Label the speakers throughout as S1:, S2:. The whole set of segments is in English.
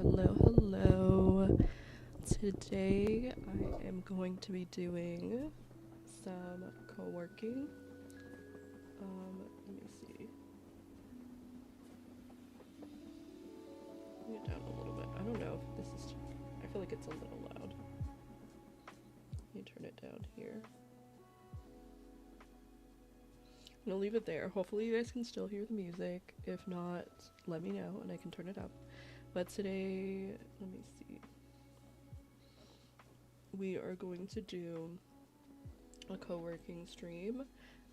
S1: Hello. Today I am going to be doing some co-working. Let me see. Bring it down a little bit. I don't know if this is, I feel like it's a little loud. Let me turn it down here. I'm gonna leave it there. Hopefully you guys can still hear the music. If not, let me know and I can turn it up. But today, let me see. We are going to do a co-working stream,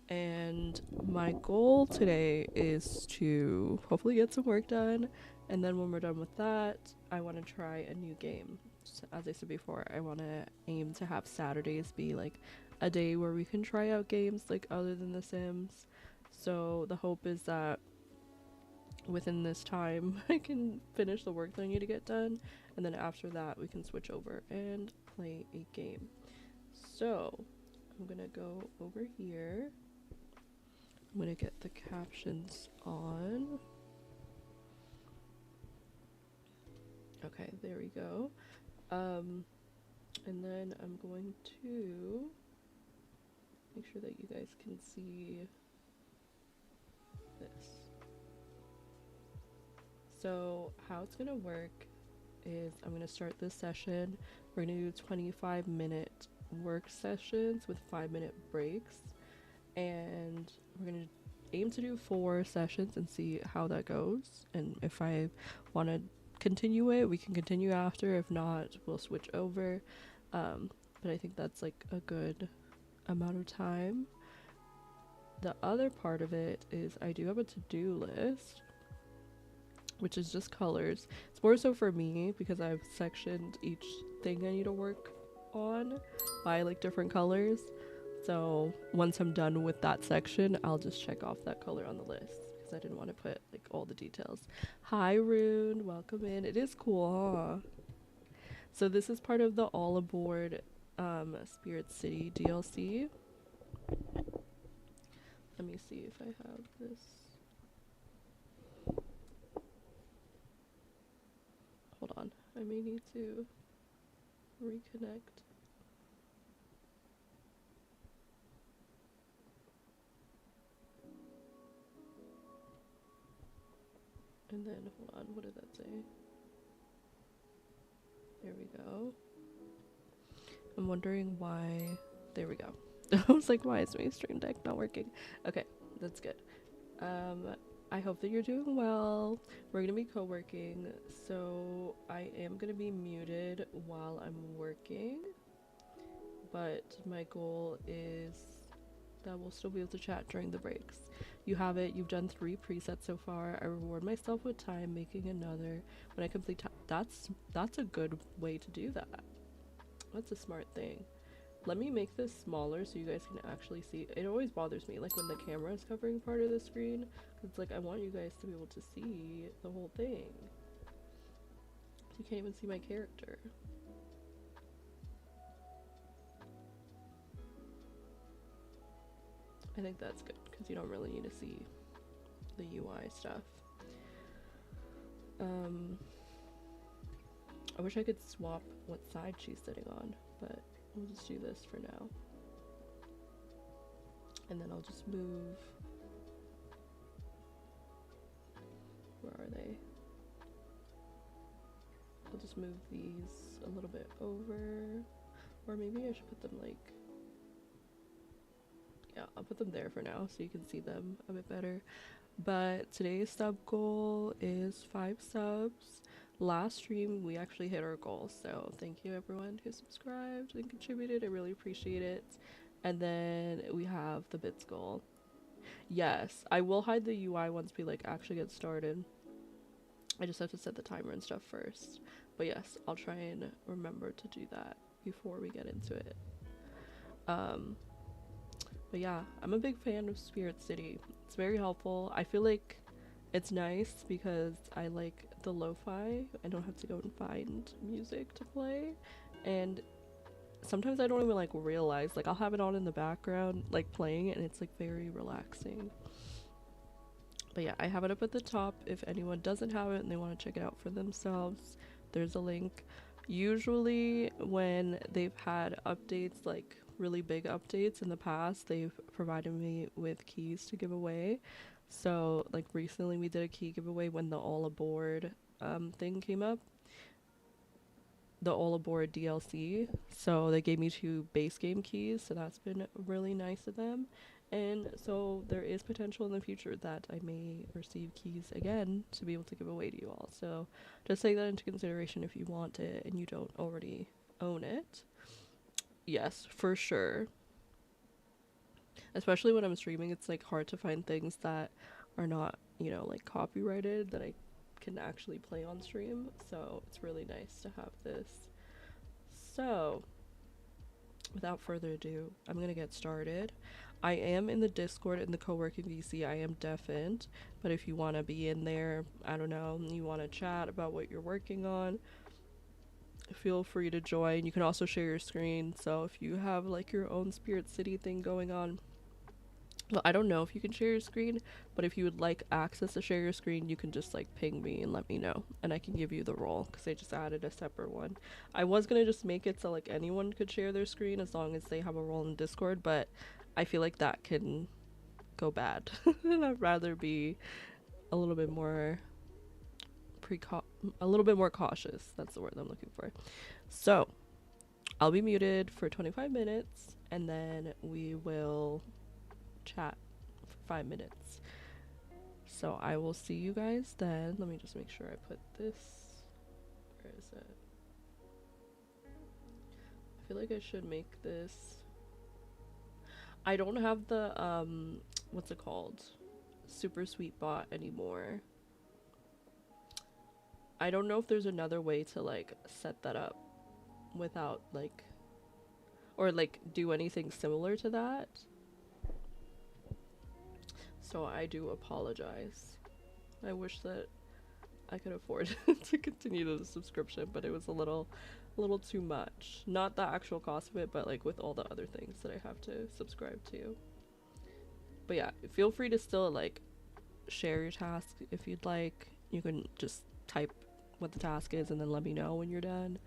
S1: and my goal today is to hopefully get some work done, and then when we're done with that, I want to try a new game. So, as I said before, I want to aim to have Saturdays be like a day where we can try out games like other than The Sims. So the hope is that within this time I can finish the work that I need to get done, and then after that we can switch over and play a game. So I'm gonna go over here. I'm gonna get the captions on. Okay, there we go. And then I'm going to make sure that you guys can see this. So how it's gonna work is I'm gonna start this session. We're gonna do 25-minute work sessions with 5-minute breaks, and we're gonna aim to do 4 sessions and see how that goes, and if I want to continue it, we can continue after. If not, we'll switch over. But I think that's like a good amount of time. The other part of it is I do have a to-do list, which is just colors. It's more so for me because I've sectioned each thing I need to work on by like different colors. So once I'm done with that section, I'll just check off that color on the list because I didn't want to put like all the details. Hi Rune, welcome in. It is cool, huh? So this is part of the All Aboard Spirit City DLC. Let me see if I have this. Hold on, I may need to reconnect. And then, hold on, what did that say? There we go. I'm wondering why, there we go. I was like, why is my stream deck not working? Okay, that's good. I hope that you're doing well. We're gonna be co-working, so I am gonna be muted while I'm working, but my goal is that we'll still be able to chat during the breaks. You have it. You've done 3 presets so far. I reward myself with time making another when I complete time. That's a good way to do that. That's a smart thing. Let me make this smaller so you guys can actually see. It always bothers me like when the camera is covering part of the screen, because it's like I want you guys to be able to see the whole thing. You can't even see my character. I think that's good because you don't really need to see the UI stuff. I wish I could swap what side she's sitting on, but we'll just do this for now. And then I'll just move. Where are they? I'll just move these a little bit over. Or maybe I should put them like, yeah, I'll put them there for now so you can see them a bit better. But today's sub goal is 5 subs. Last stream we actually hit our goal, so thank you everyone who subscribed and contributed. I really appreciate it. And then we have the bits goal. Yes, I will hide the UI once we like actually get started. I just have to set the timer and stuff first. But yes, I'll try and remember to do that before we get into it. But yeah, I'm a big fan of Spirit City. It's very helpful. I feel like it's nice because I like the lo-fi. I don't have to go and find music to play. And sometimes I don't even like realize, like I'll have it on in the background, like playing it, and it's like very relaxing. But yeah, I have it up at the top if anyone doesn't have it and they want to check it out for themselves. there's a link. Usually when they've had updates, like really big updates in the past, they've provided me with keys to give away. So like recently we did a key giveaway when the all aboard thing came up, the all aboard DLC. So they gave me 2 base game keys, so that's been really nice of them. And so there is potential in the future that I may receive keys again to be able to give away to you all. So just take that into consideration if you want it and you don't already own it. Yes, for sure. Especially when I'm streaming, it's like hard to find things that are not, you know, like copyrighted that I can actually play on stream. So it's really nice to have this. So without further ado, I'm gonna get started. I am in the Discord in the co-working VC. I am deafened, but if you want to be in there, I don't know, you want to chat about what you're working on, feel free to join. You can also share your screen, so if you have like your own Spirit City thing going on, well, I don't know if you can share your screen, but if you would like access to share your screen, you can just like ping me and let me know, and I can give you the role, because I just added a separate one. I was gonna just make it so like anyone could share their screen as long as they have a role in Discord, but I feel like that can go bad. And I'd rather be a little bit more cautious. That's the word I'm looking for. So I'll be muted for 25 minutes, and then we will chat for 5 minutes. So I will see you guys then. Let me just make sure I put this. Where is it? I feel like I should make this. I don't have the what's it called? Super Sweet Bot anymore. I don't know if there's another way to like set that up without like, or like do anything similar to that. So I do apologize. I wish that I could afford to continue the subscription, but it was a little too much. Not the actual cost of it, but like with all the other things that I have to subscribe to. But yeah, feel free to still like share your task if you'd like. You can just type what the task is and then let me know when you're done.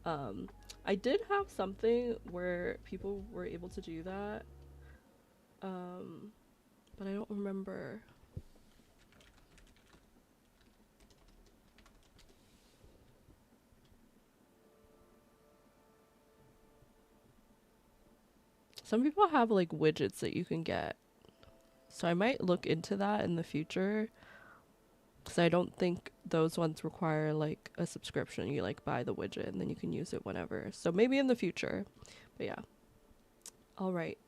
S1: I did have something where people were able to do that, but I don't remember. Some people have like widgets that you can get, so I might look into that in the future, because I don't think those ones require like a subscription. You like buy the widget and then you can use it whenever. So maybe in the future. But yeah. All right.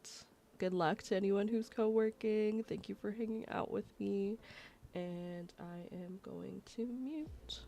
S1: Good luck to anyone who's co-working. Thank you for hanging out with me. And I am going to mute.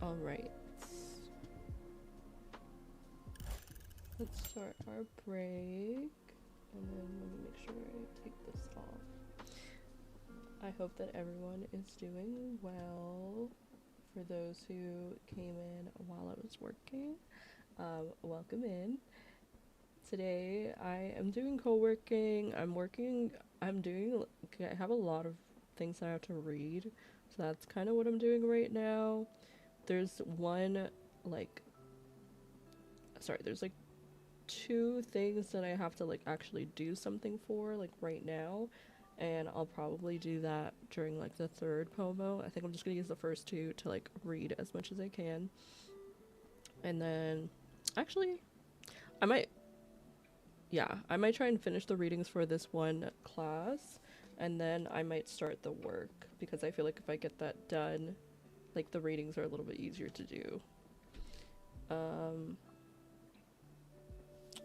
S1: All right. Let's start our break. And then let me make sure I take this off. I hope that everyone is doing well. For those who came in while I was working, welcome in. Today I am doing co-working. I have a lot of things I have to read, so that's kind of what I'm doing right now. There's there's like two things that I have to like actually do something for like right now, and I'll probably do that during like the third POMO. I think I'm just gonna use the first two to like read as much as I can, and then actually I might try and finish the readings for this one class, and then I might start the work, because I feel like if I get that done, like the readings are a little bit easier to do.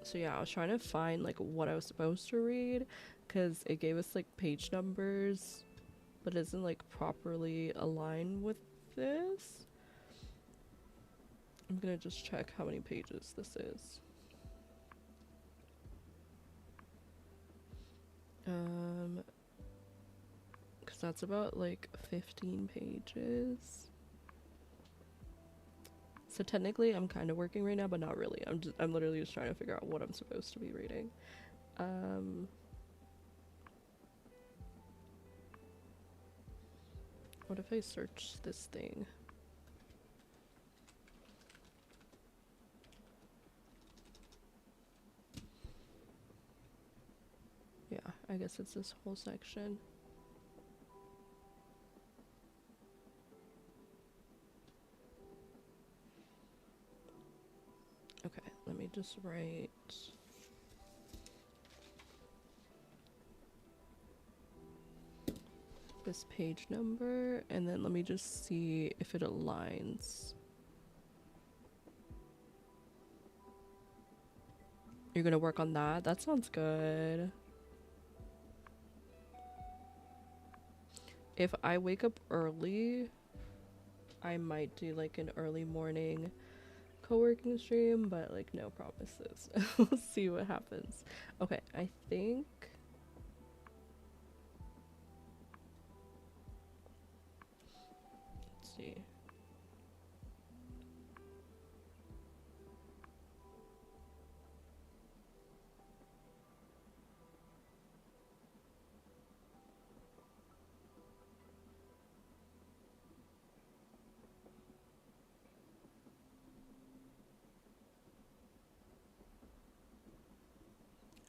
S1: So yeah, I was trying to find like what I was supposed to read, because it gave us like page numbers, but it isn't like properly aligned with this. I'm gonna just check how many pages this is. Because that's about like 15 pages. So technically I'm kind of working right now, but not really. I'm literally just trying to figure out what I'm supposed to be reading. What if I search this thing? Yeah, I guess it's this whole section. Okay, let me just write this page number, and then let me just see if it aligns. You're gonna work on that? That sounds good. If I wake up early, I might do like an early morning co-working stream, but like no promises. We'll see what happens. Okay, I think let's see.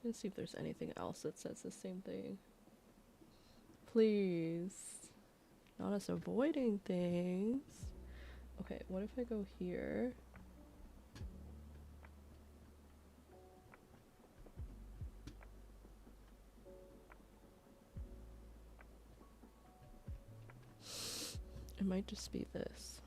S1: Let's see if there's anything else that says the same thing. Please. Not us avoiding things. Okay, what if I go here? It might just be this.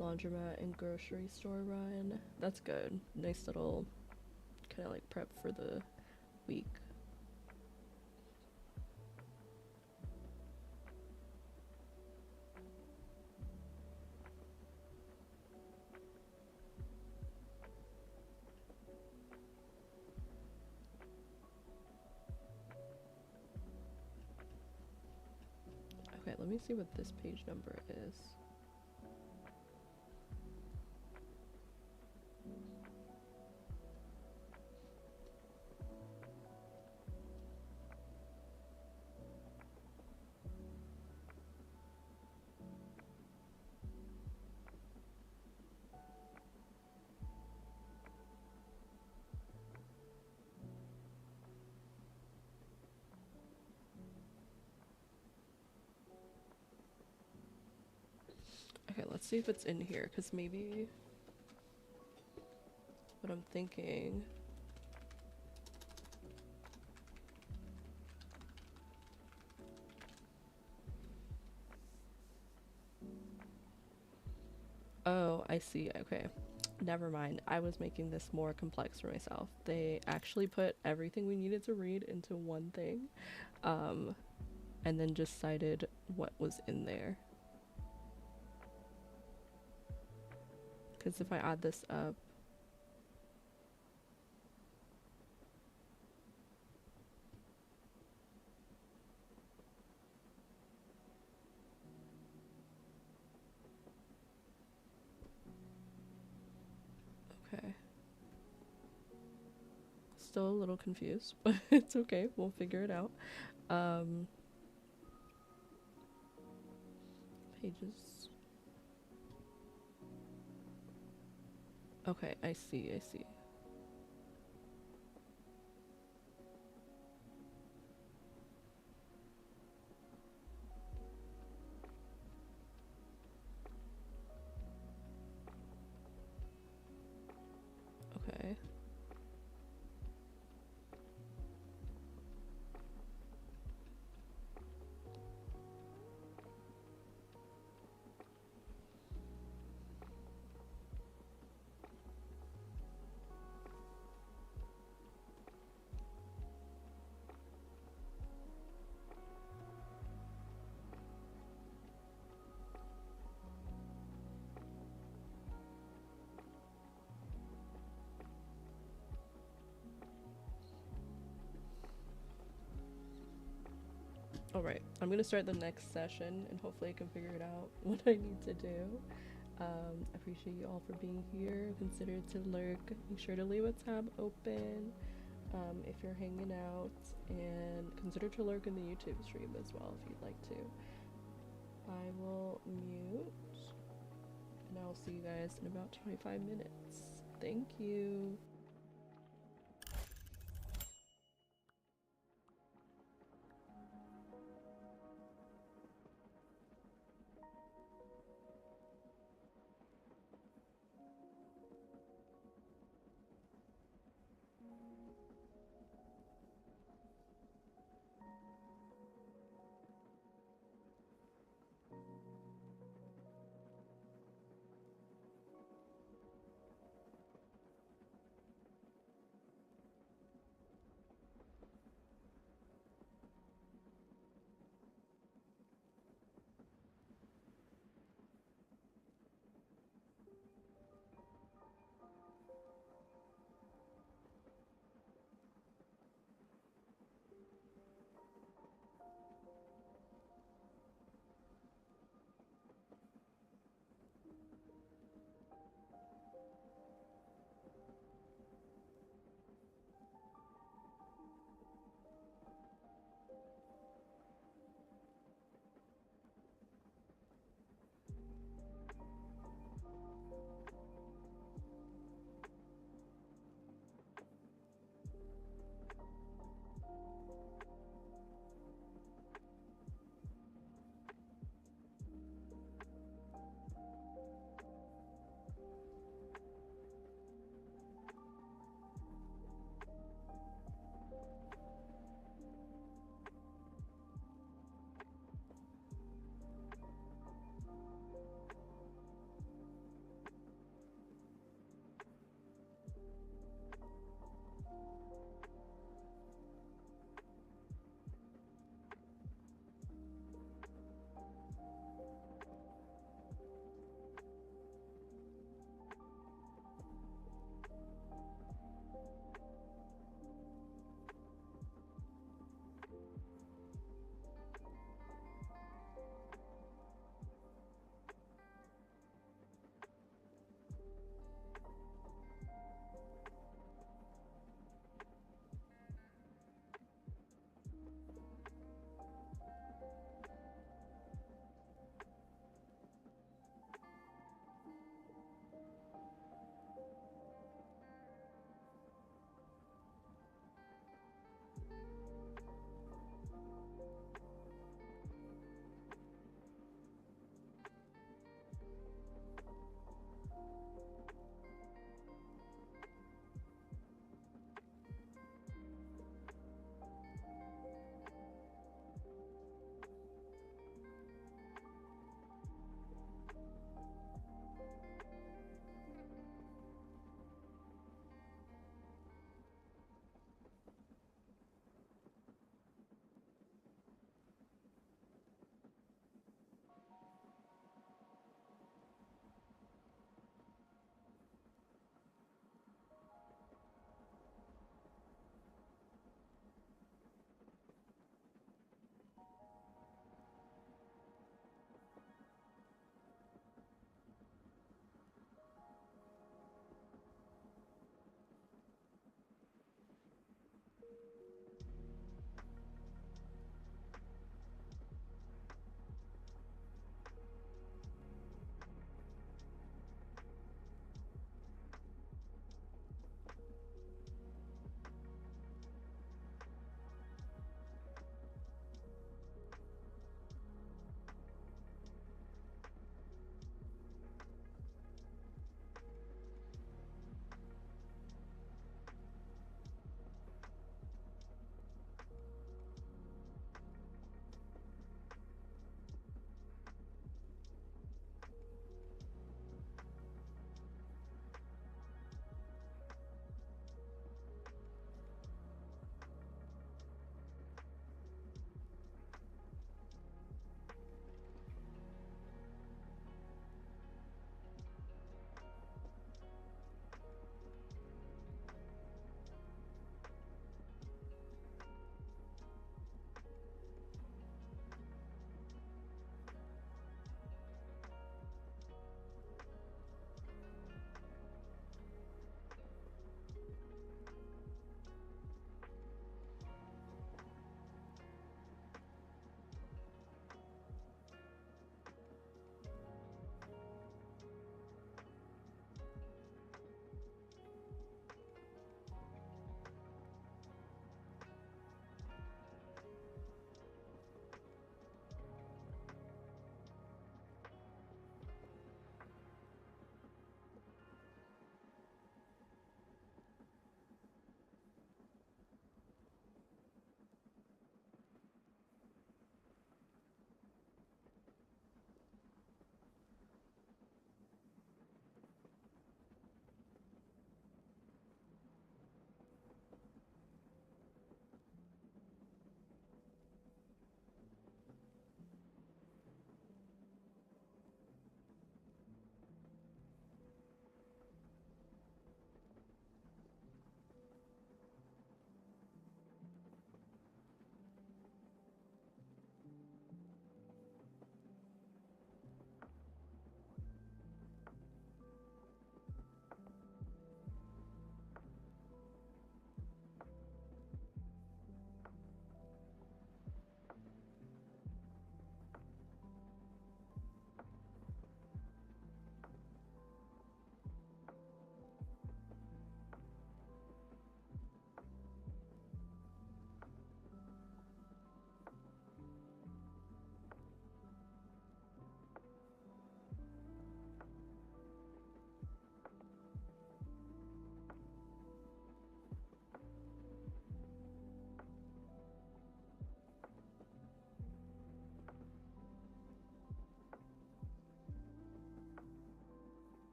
S1: Laundromat and grocery store run. That's good. Nice little kind of like prep for the week. Okay, let me see what this page number is. Okay, let's see if it's in here, because maybe what I'm thinking. Oh, I see. Okay. Never mind. I was making this more complex for myself. They actually put everything we needed to read into one thing, um, and then just cited what was in there. Because if I add this up, okay. Still a little confused, but it's okay. We'll figure it out. Um, pages. Okay, I see, I see. Okay. Alright, I'm gonna start the next session and hopefully I can figure it out what I need to do. I appreciate you all for being here. Consider to lurk. Make sure to leave a tab open if you're hanging out, and consider to lurk in the YouTube stream as well if you'd like to. I will mute, and I'll see you guys in about 25 minutes. Thank you.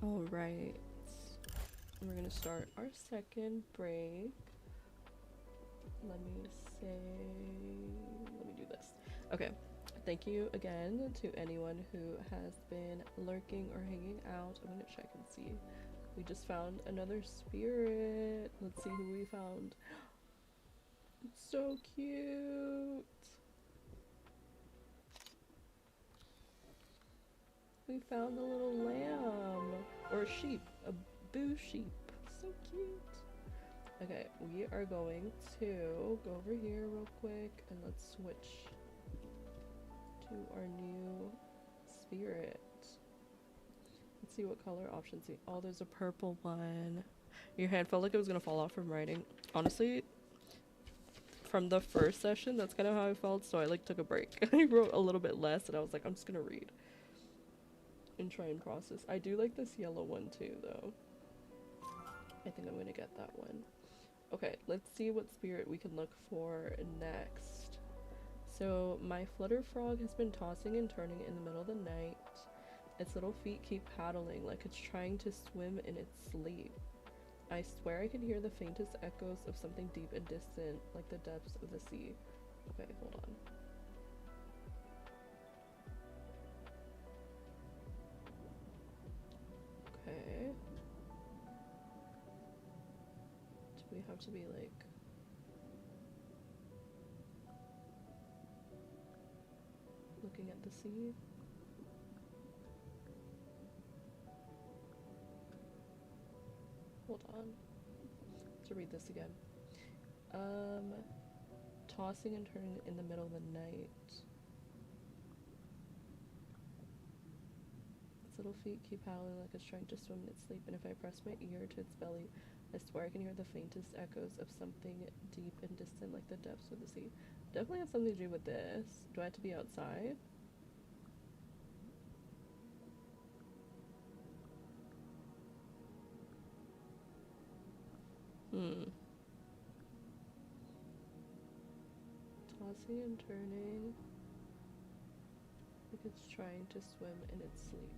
S1: All right, we're gonna start our second break. Let me do this. Okay, thank you again to anyone who has been lurking or hanging out. I'm gonna check and see. We just found another spirit. Let's see who we found. It's so cute. We found a little lamb, or a sheep, a boo sheep. So cute. Okay, we are going to go over here real quick and let's switch to our new spirit. Let's see what color options. Oh, there's a purple one. Your hand felt like it was gonna fall off from writing. Honestly, from the first session, that's kind of how I felt, so I like took a break. I wrote a little bit less and I was like, I'm just gonna read and try and process. I do like this yellow one too, though. I think I'm gonna get that one. Okay, let's see what spirit we can look for next. So my flutter frog has been tossing and turning in the middle of the night. Its little feet keep paddling like it's trying to swim in its sleep. I swear I can hear the faintest echoes of something deep and distant, like the depths of the sea. Okay, hold on. Okay. Do we have to be like... looking at the sea? Hold on. To read this again. Tossing and turning in the middle of the night. Its little feet keep paddling like it's trying to swim in its sleep, and if I press my ear to its belly, I swear I can hear the faintest echoes of something deep and distant like the depths of the sea. Definitely has something to do with this. Do I have to be outside? Tossing and turning like it's trying to swim in its sleep.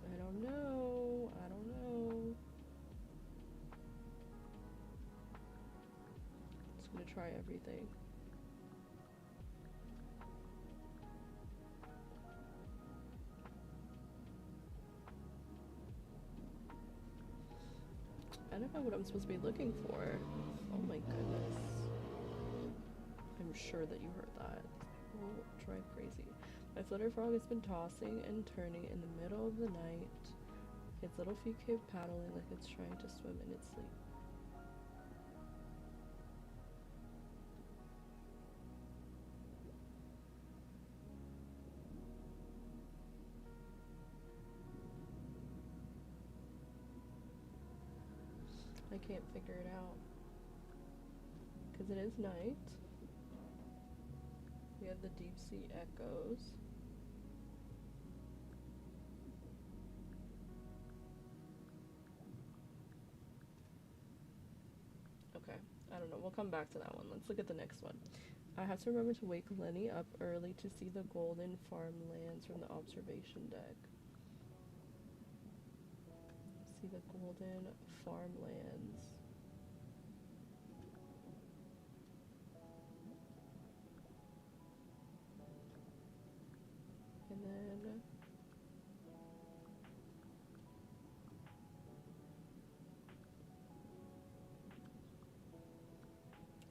S1: I don't know. I don't know. Just gonna try everything. I don't know what I'm supposed to be looking for. Oh my goodness. I'm sure that you heard that. We'll drive crazy. My flutter frog has been tossing and turning in the middle of the night. Its little feet keep paddling like it's trying to swim in its sleep. I can't figure it out. Because it is night. We have the deep sea echoes. Okay, I don't know. We'll come back to that one. Let's look at the next one. I have to remember to wake Lenny up early to see the golden farmlands from the observation deck. See the golden farmlands. And then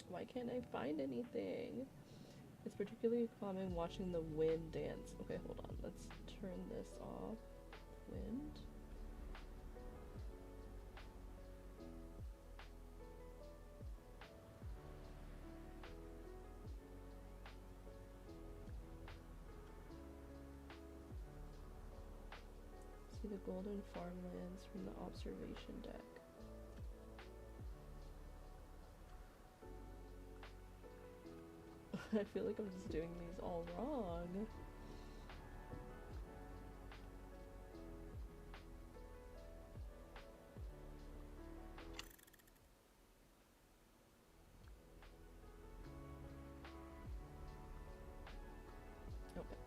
S1: why can't I find anything? It's particularly common watching the wind dance. Okay, hold on. Let's turn this off. Wind. See the golden farmlands from the observation deck. I feel like I'm just doing these all wrong.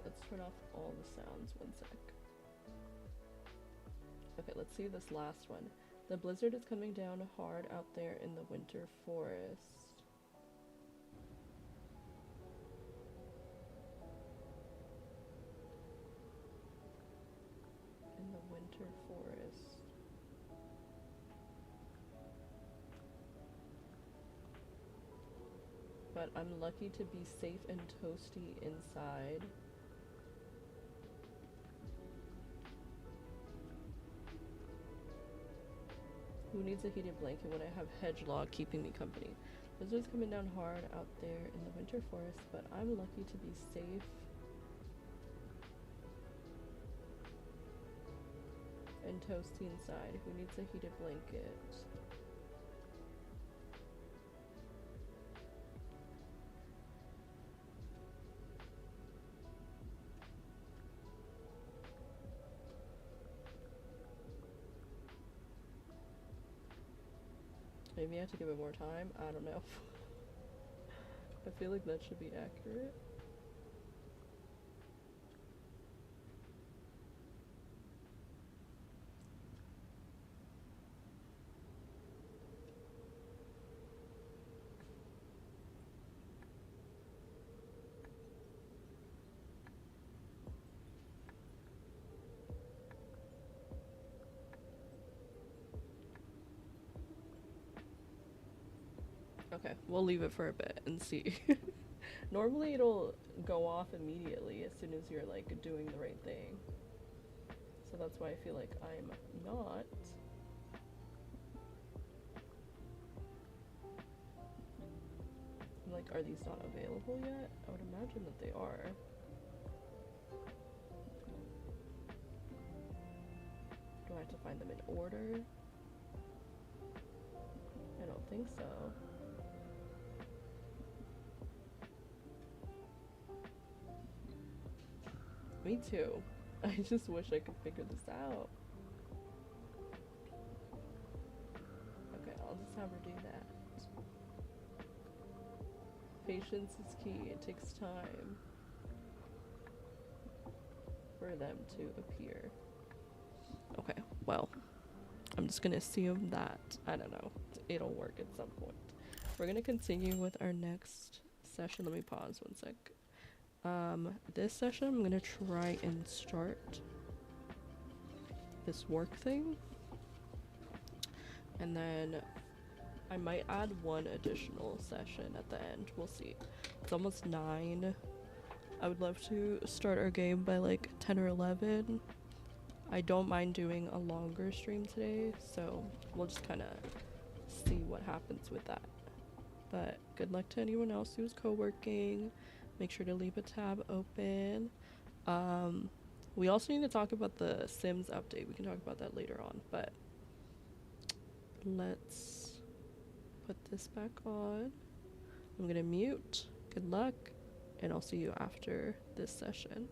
S1: let's turn off all the sounds. 1 sec. Okay, let's see this last one. The blizzard is coming down hard out there in the winter forest. In the winter forest. But I'm lucky to be safe and toasty inside. Who needs a heated blanket when I have Hedgelog keeping me company? Blizzard's coming down hard out there in the winter forest, but I'm lucky to be safe and toasty inside. Who needs a heated blanket? Maybe I have to give it more time. I don't know. I feel like that should be accurate. Okay, we'll leave it for a bit and see. Normally it'll go off immediately as soon as you're like doing the right thing. So that's why I feel like I'm not. Like, are these not available yet? I would imagine that they are. Do I have to find them in order? I don't think so. Me too. I just wish I could figure this out. Okay, I'll just have her do that. Patience is key. It takes time for them to appear. Okay, well, I'm just gonna assume that, I don't know, it'll work at some point. We're gonna continue with our next session. Let me pause 1 sec. This session I'm gonna try and start this work thing, and then I might add one additional session at the end. We'll see. It's almost 9. I would love to start our game by like 10 or 11. I don't mind doing a longer stream today, so we'll just kind of see what happens with that. But good luck to anyone else who's co-working. Make sure to leave a tab open. We also need to talk about the Sims update. We can talk about that later on, but let's put this back on. I'm gonna mute. Good luck, and I'll see you after this session.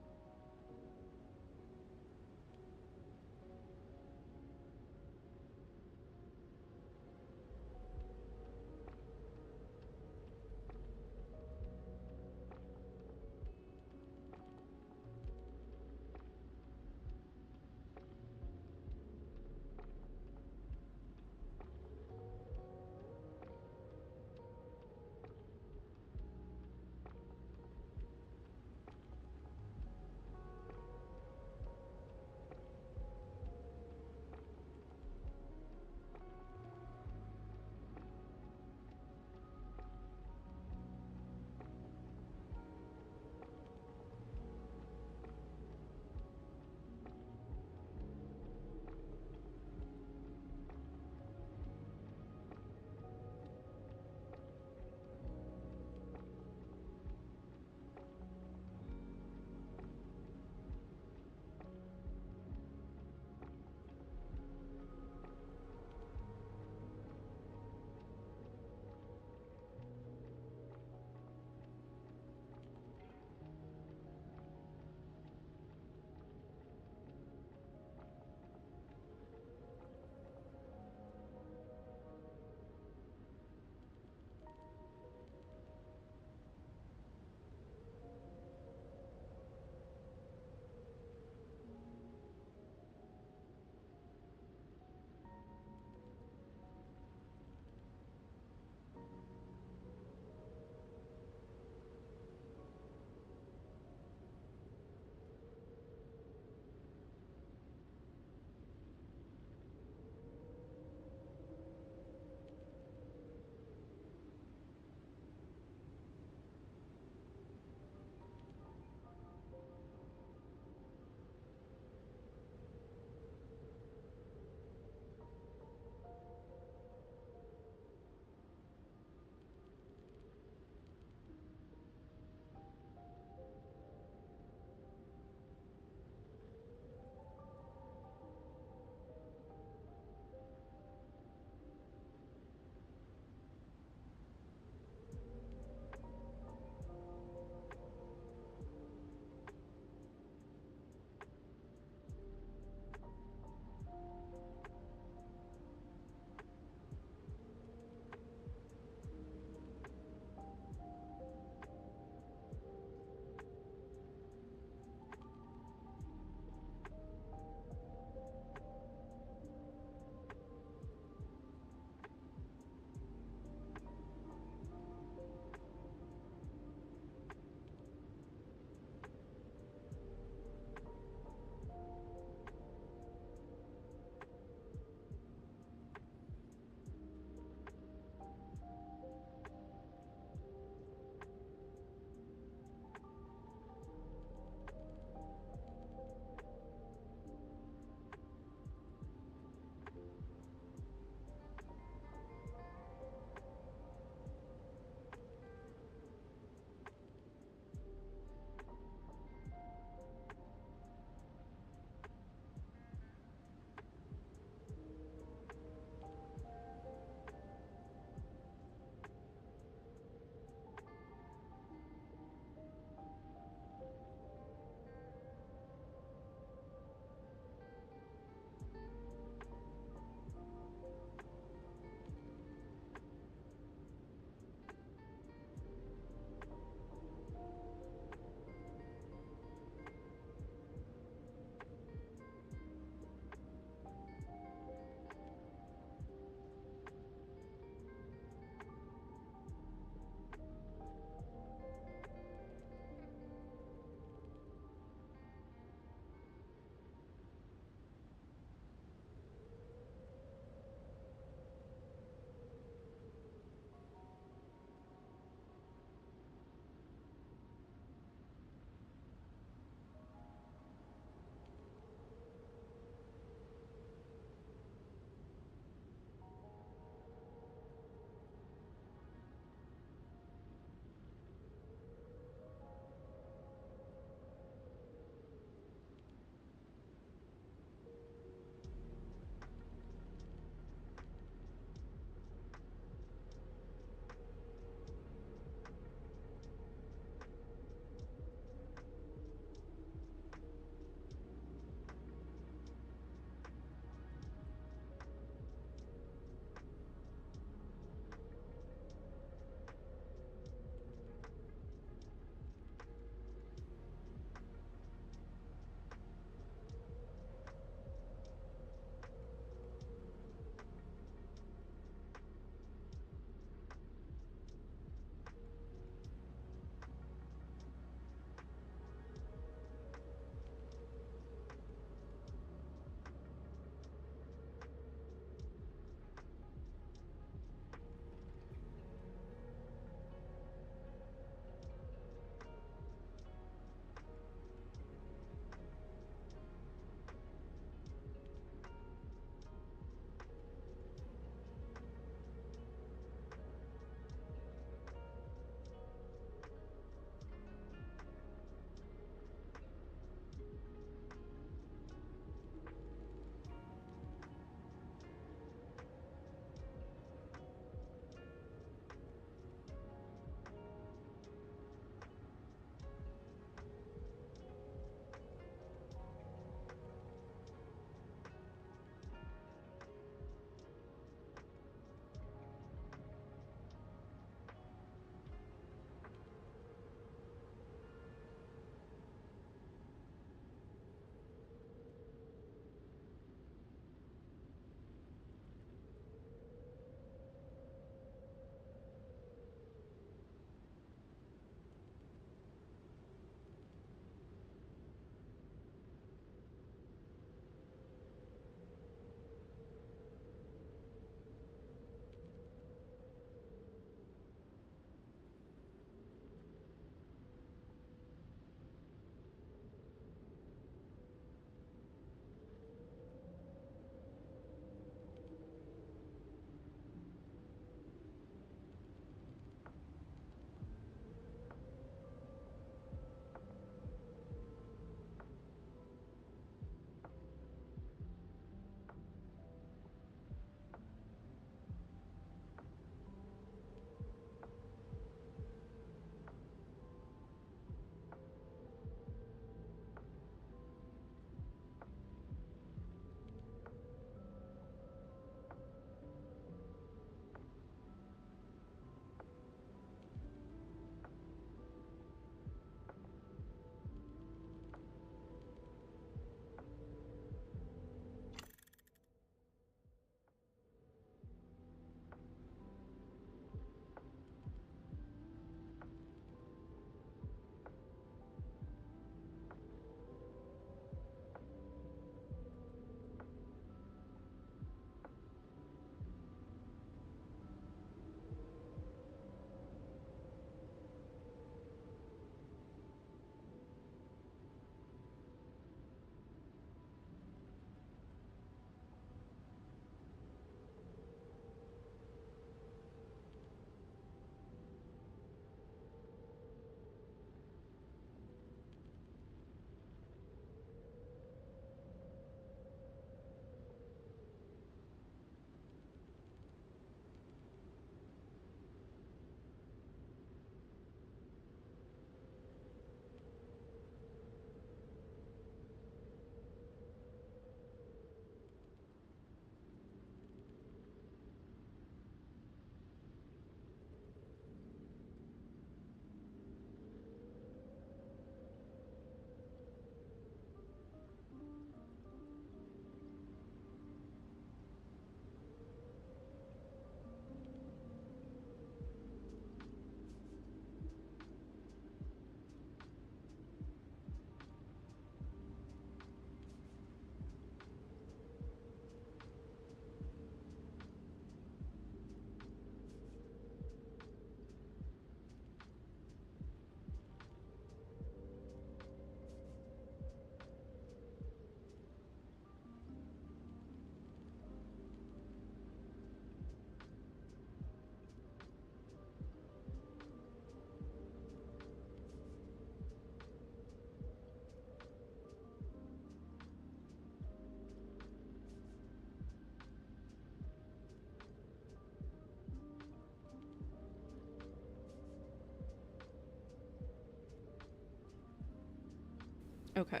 S1: Okay.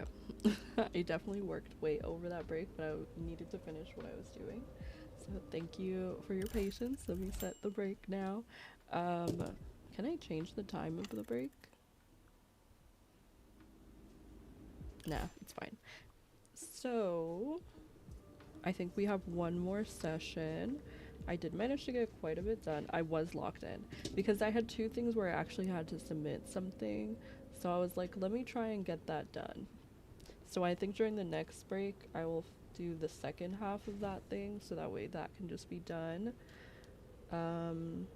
S1: I definitely worked way over that break, but I needed to finish what I was doing. So thank you for your patience. Let me set the break now. Um, can I change the time of the break? Nah, it's fine. So I think we have one more session. I did manage to get quite a bit done. I was locked in because I had two things where I actually had to submit something. So I was like, let me try and get that done. So I think during the next break, I will do the second half of that thing, so that way that can just be done. And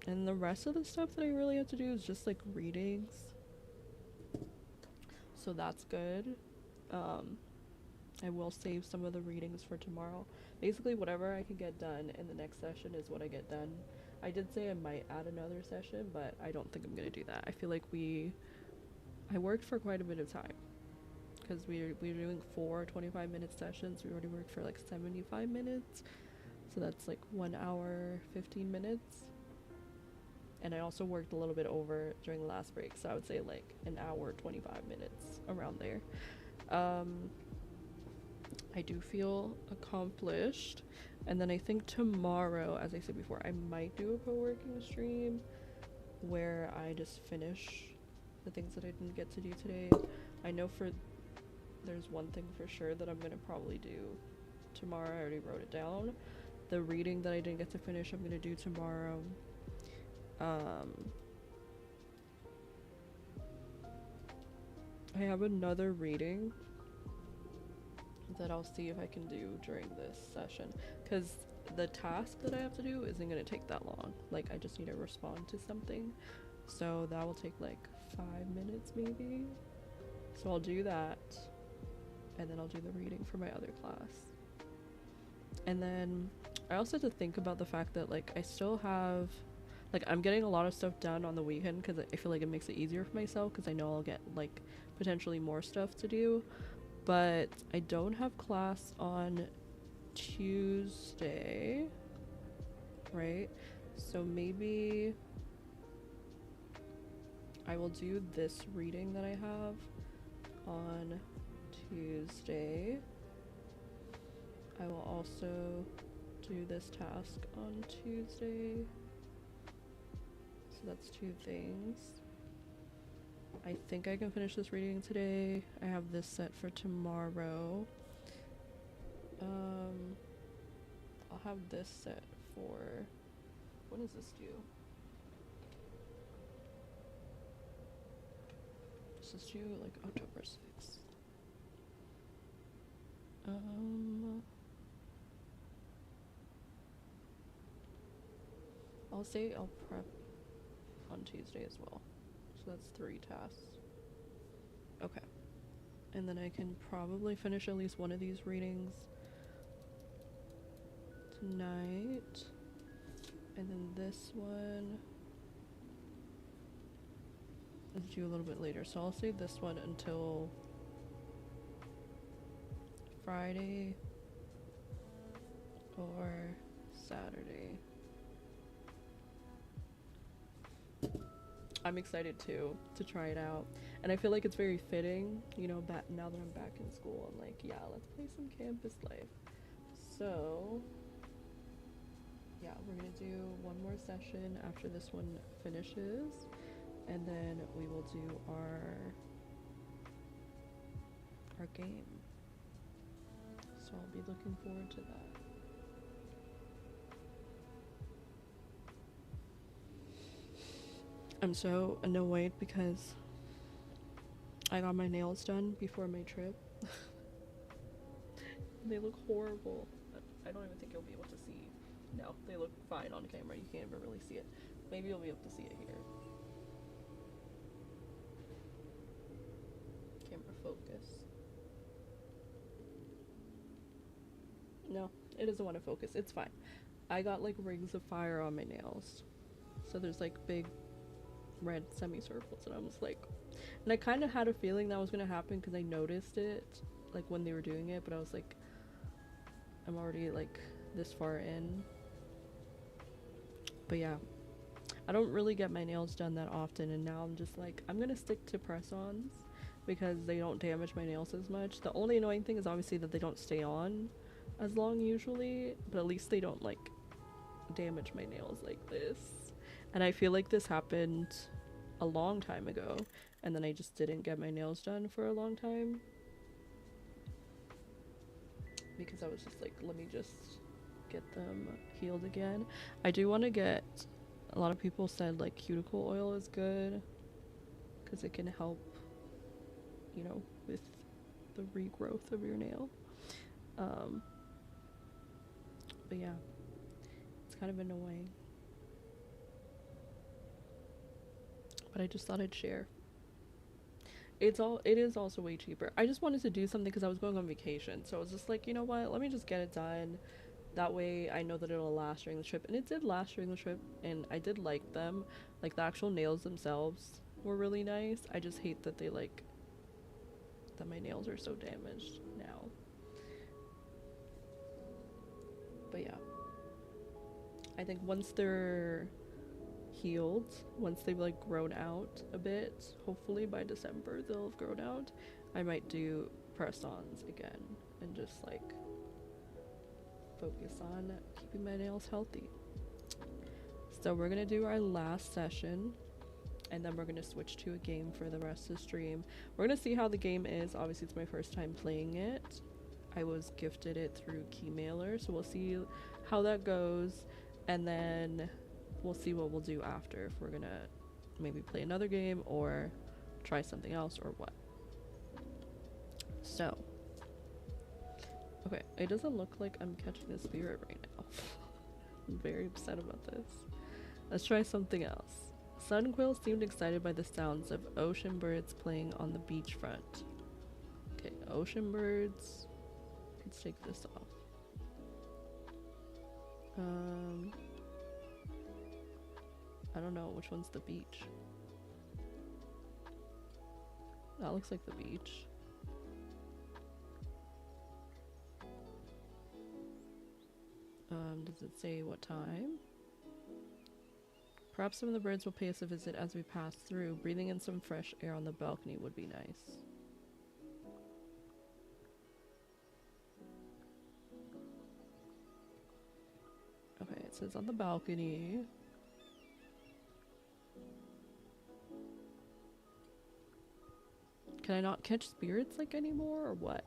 S1: the rest of the stuff that I really have to do is just like readings. So that's good. Um, I will save some of the readings for tomorrow. Basically, whatever I can get done in the next session is what I get done. I did say I might add another session, but I don't think I'm gonna do that. I feel like I worked for quite a bit of time because we're doing 4 25-minute sessions. We already worked for like 75 minutes, so that's like 1 hour 15 minutes. And I also worked a little bit over during the last break, so I would say like 1 hour 25 minutes around there. I do feel accomplished. And then I think tomorrow, as I said before, I might do a co-working stream where I just finish the things that I didn't get to do today. I know there's one thing for sure that I'm gonna probably do tomorrow. I already wrote it down. The reading that I didn't get to finish, I'm gonna do tomorrow. I have another reading that I'll see if I can do during this session, because the task that I have to do isn't gonna take that long. Like, I just need to respond to something, so that will take like 5 minutes maybe. So I'll do that, and then I'll do the reading for my other class. And then I also have to think about the fact that like I still have, like, I'm getting a lot of stuff done on the weekend because I feel like it makes it easier for myself, because I know I'll get like potentially more stuff to do. But I don't have class on Tuesday, right? So maybe I will do this reading that I have on Tuesday. I will also do this task on Tuesday. So that's 2 things. I think I can finish this reading today. I have this set for tomorrow. I'll have this set for, when is this due? This is due like October 6th. I'll say I'll prep on Tuesday as well. So that's 3 tasks. Okay. And then I can probably finish at least one of these readings tonight. And then this one is due a little bit later. So I'll save this one until Friday or Saturday. I'm excited to try it out, and I feel like it's very fitting, you know, now that I'm back in school. I'm like, yeah, let's play some campus life. So yeah, we're gonna do one more session after this one finishes, and then we will do our game. So I'll be looking forward to that. I'm so annoyed because I got my nails done before my trip. They look horrible. I don't even think you'll be able to see. No, they look fine on camera. You can't even really see it. Maybe you'll be able to see it here. Camera focus. No, it doesn't want to focus. It's fine. I got like rings of fire on my nails. So there's like big red semicircles, and I was like, and I kind of had a feeling that was gonna happen because I noticed it like when they were doing it, but I was like, I'm already like this far in. But yeah, I don't really get my nails done that often, and now I'm just like, I'm gonna stick to press-ons because they don't damage my nails as much. The only annoying thing is obviously that they don't stay on as long usually, but at least they don't like damage my nails like this. And I feel like this happened a long time ago, and then I just didn't get my nails done for a long time because I was just like, let me just get them healed again. I do want to get, a lot of people said like cuticle oil is good because it can help, you know, with the regrowth of your nail. But yeah, it's kind of annoying, but I just thought I'd share. It is also way cheaper. I just wanted to do something because I was going on vacation, so I was just like, you know what, let me just get it done. That way I know that it'll last during the trip, and it did last during the trip, and I did like them. Like the actual nails themselves were really nice. I just hate that they like that my nails are so damaged now. But yeah, I think once they're healed, once they've like grown out a bit, hopefully by December they'll have grown out, I might do press-ons again and just like focus on keeping my nails healthy. So we're gonna do our last session, and then we're gonna switch to a game for the rest of the stream. We're gonna see how the game is. Obviously it's my first time playing it. I was gifted it through Keymailer, so we'll see how that goes, and then we'll see what we'll do after, if we're gonna maybe play another game or try something else or what. So, okay, it doesn't look like I'm catching a spirit right now. I'm very upset about this. Let's try something else. Sunquill seemed excited by the sounds of ocean birds playing on the beachfront. Okay, ocean birds. Let's take this off. I don't know which one's the beach. That looks like the beach. Does it say what time? Perhaps some of the birds will pay us a visit as we pass through. Breathing in some fresh air on the balcony would be nice. Okay, it says on the balcony. Can I not catch spirits like anymore or what?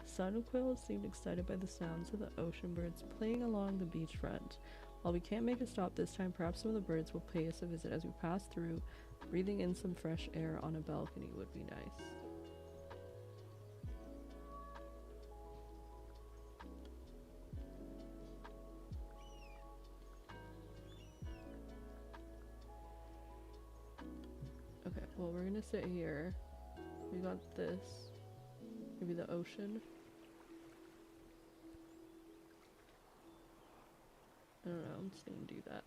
S1: Sunquill seemed excited by the sounds of the ocean birds playing along the beachfront. While we can't make a stop this time, perhaps some of the birds will pay us a visit as we pass through. Breathing in some fresh air on a balcony would be nice. Okay, well, we're gonna sit here. We got this. Maybe the ocean. I don't know, I'm just gonna do that.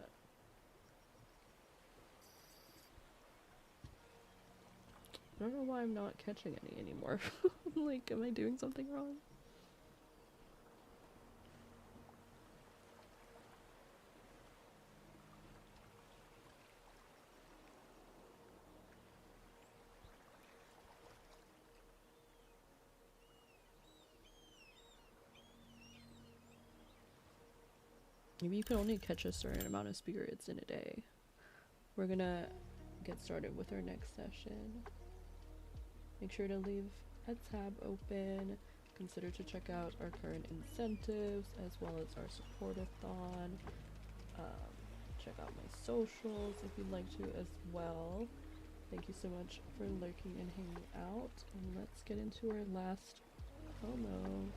S1: I don't know why I'm not catching any anymore. Like, am I doing something wrong? Maybe you can only catch a certain amount of spirits in a day. We're gonna get started with our next session. Make sure to leave a tab open. Consider to check out our current incentives as well as our supportathon. Check out my socials if you'd like to as well. Thank you so much for lurking and hanging out. And let's get into our last promo.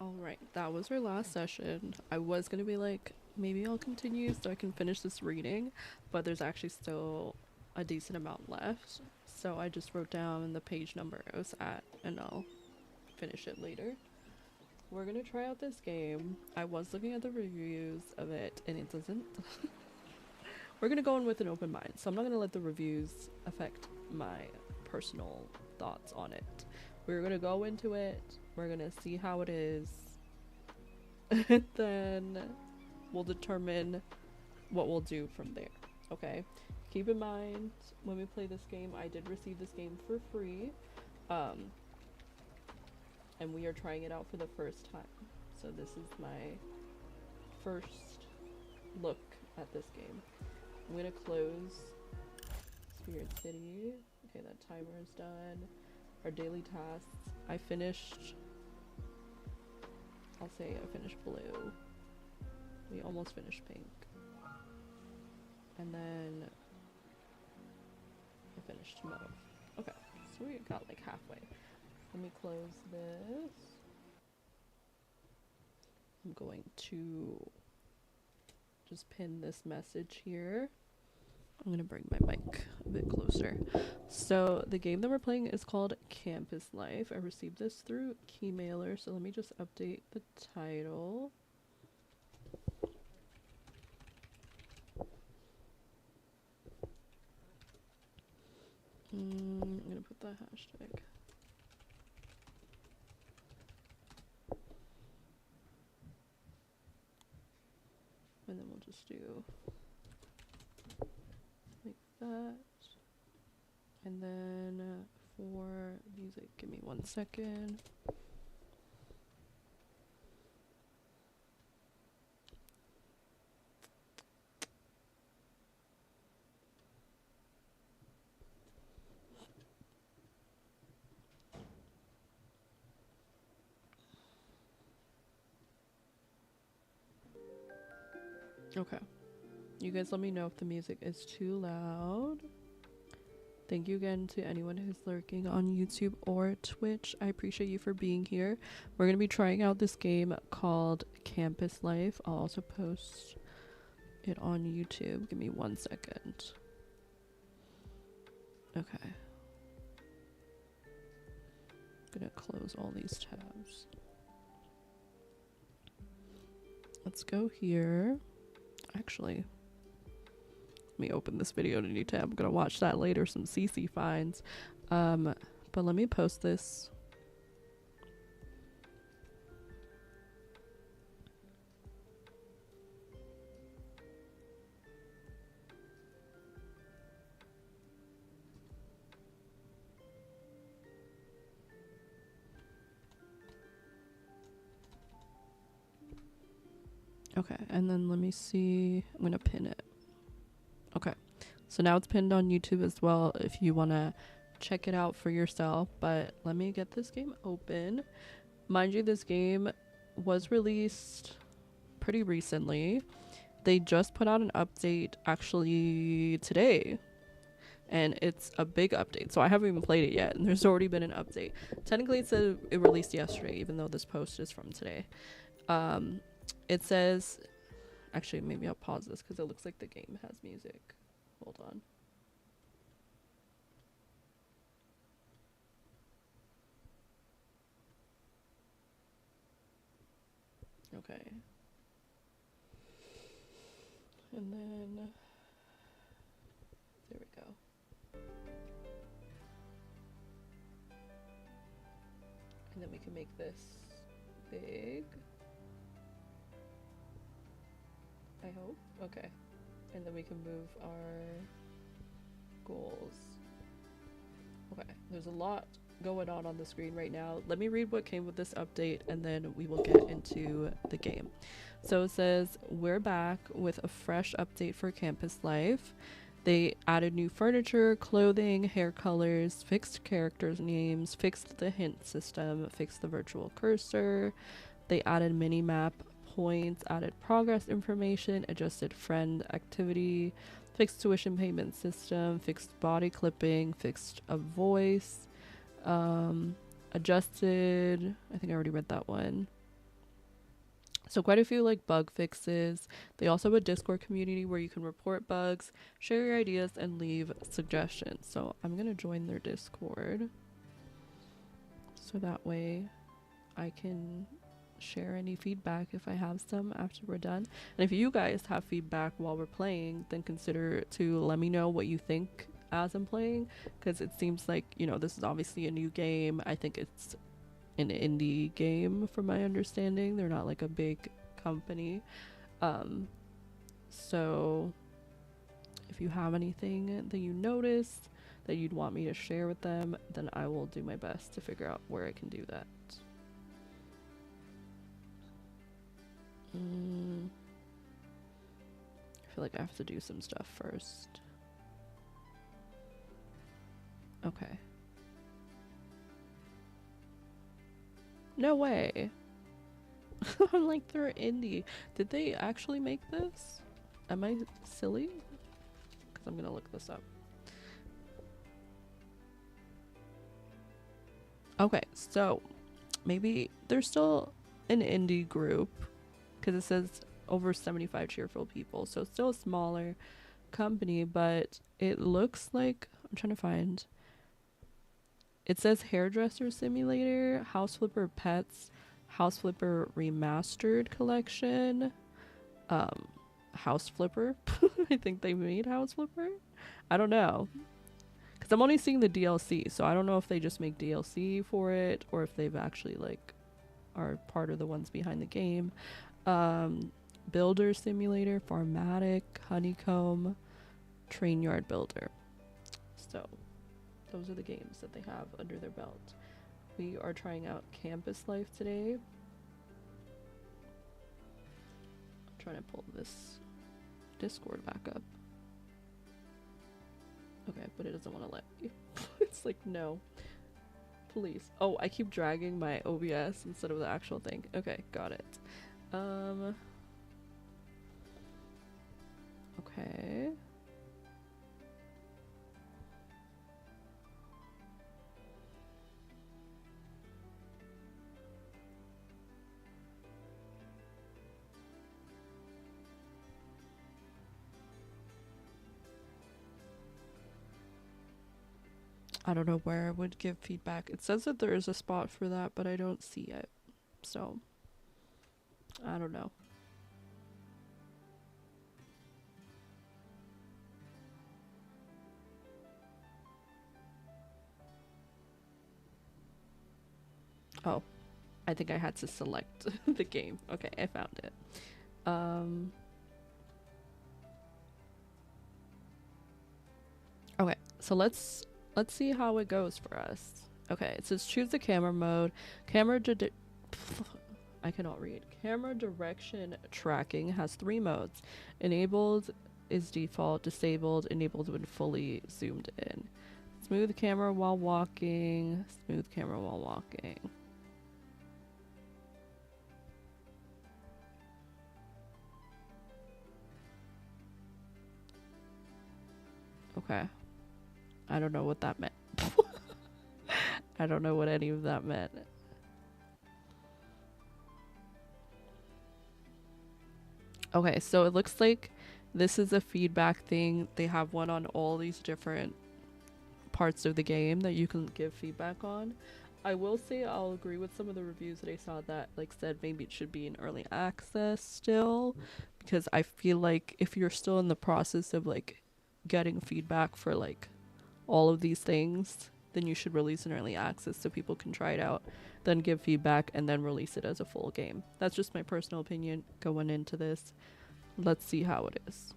S1: Alright, that was our last session. I was gonna be like, maybe I'll continue so I can finish this reading, but there's actually still a decent amount left. So I just wrote down the page number I was at and I'll finish it later. We're gonna try out this game. I was looking at the reviews of it and it doesn't. We're gonna go in with an open mind, so I'm not gonna let the reviews affect my personal thoughts on it. We're gonna go into it, we're gonna see how it is, and then we'll determine what we'll do from there, okay? Keep in mind, when we play this game, I did receive this game for free, and we are trying it out for the first time. So this is my first look at this game. I'm gonna close Spirit City. Okay, that timer is done. Our daily tasks. I finished, I'll say I finished blue. We almost finished pink. And then I finished mauve. Okay, so we got like halfway. Let me close this. I'm going to just pin this message here. I'm gonna bring my mic a bit closer. So the game that we're playing is called Campus Life. I received this through Keymailer, so let me just update the title. I'm gonna put the hashtag. And then we'll just do like that. And then for music, give me 1 second. Okay. You guys let me know if the music is too loud. Thank you again to anyone who's lurking on YouTube or Twitch. I appreciate you for being here. We're going to be trying out this game called Campus Life. I'll also post it on YouTube. Give me 1 second. Okay. I'm going to close all these tabs. Let's go here. Actually, let me open this video in a new tab. I'm gonna watch that later, some CC finds. But let me post this. Okay, and then let me see. I'm gonna pin it. Okay, so now it's pinned on YouTube as well if you want to check it out for yourself. But let me get this game open. Mind you, this game was released pretty recently. They just put out an update actually today, and it's a big update, so I haven't even played it yet, and there's already been an update. Technically it said it released yesterday, even though this post is from today. It says, actually maybe I'll pause this because it looks like the game has music. Hold on. Okay. And then, there we go. And then we can make this big. I hope. Okay. And then we can move our goals. Okay. There's a lot going on the screen right now. Let me read what came with this update and then we will get into the game. So it says, we're back with a fresh update for Campus Life. They added new furniture, clothing, hair colors, fixed characters' names, fixed the hint system, fixed the virtual cursor. They added mini-map points, added progress information, adjusted friend activity, fixed tuition payment system, fixed body clipping, fixed a voice, adjusted, I think I already read that one. So quite a few like bug fixes. They also have a Discord community where you can report bugs, share your ideas, and leave suggestions. So I'm gonna join their Discord so that way I can share any feedback if I have some after we're done. And if you guys have feedback while we're playing, then consider to let me know what you think as I'm playing, because it seems like, you know, this is obviously a new game. I think it's an indie game from my understanding. They're not like a big company. So if you have anything that you notice that you'd want me to share with them, then I will do my best to figure out where I can do that. I feel like I have to do some stuff first. Okay. No way. I'm like, they're indie. Did they actually make this? Am I silly? Because I'm gonna look this up. Okay, so maybe they're still an indie group, because it says over 75 cheerful people, so it's still a smaller company, but it looks like, I'm trying to find, it says hairdresser simulator, house flipper pets, house flipper remastered collection, house flipper. I think they made house flipper. I don't know, because I'm only seeing the DLC, so I don't know if they just make DLC for it or if they've actually like are part of the ones behind the game. Builder simulator, Farmatic, Honeycomb, Train Yard Builder. So those are the games that they have under their belt. We are trying out Campus Life today. I'm trying to pull this Discord back up. Okay, but it doesn't want to let me. It's like, no. Please. Oh, I keep dragging my OBS instead of the actual thing. Okay, got it. Okay. I don't know where I would give feedback. It says that there is a spot for that, but I don't see it. So, I don't know. Oh, I think I had to select the game. Okay, I found it. Okay, so let's see how it goes for us. Okay, it says choose the camera mode. I cannot read. Camera direction tracking has 3 modes. Enabled is default, disabled, enabled when fully zoomed in. Smooth camera while walking, smooth camera while walking. Okay. I don't know what that meant. I don't know what any of that meant. Okay, so it looks like this is a feedback thing. They have one on all these different parts of the game that you can give feedback on. I will say I'll agree with some of the reviews that I saw that like said maybe it should be in early access still, because I feel like if you're still in the process of like getting feedback for like all of these things, then you should release in early access so people can try it out, then give feedback, and then release it as a full game. That's just my personal opinion going into this. Let's see how it is.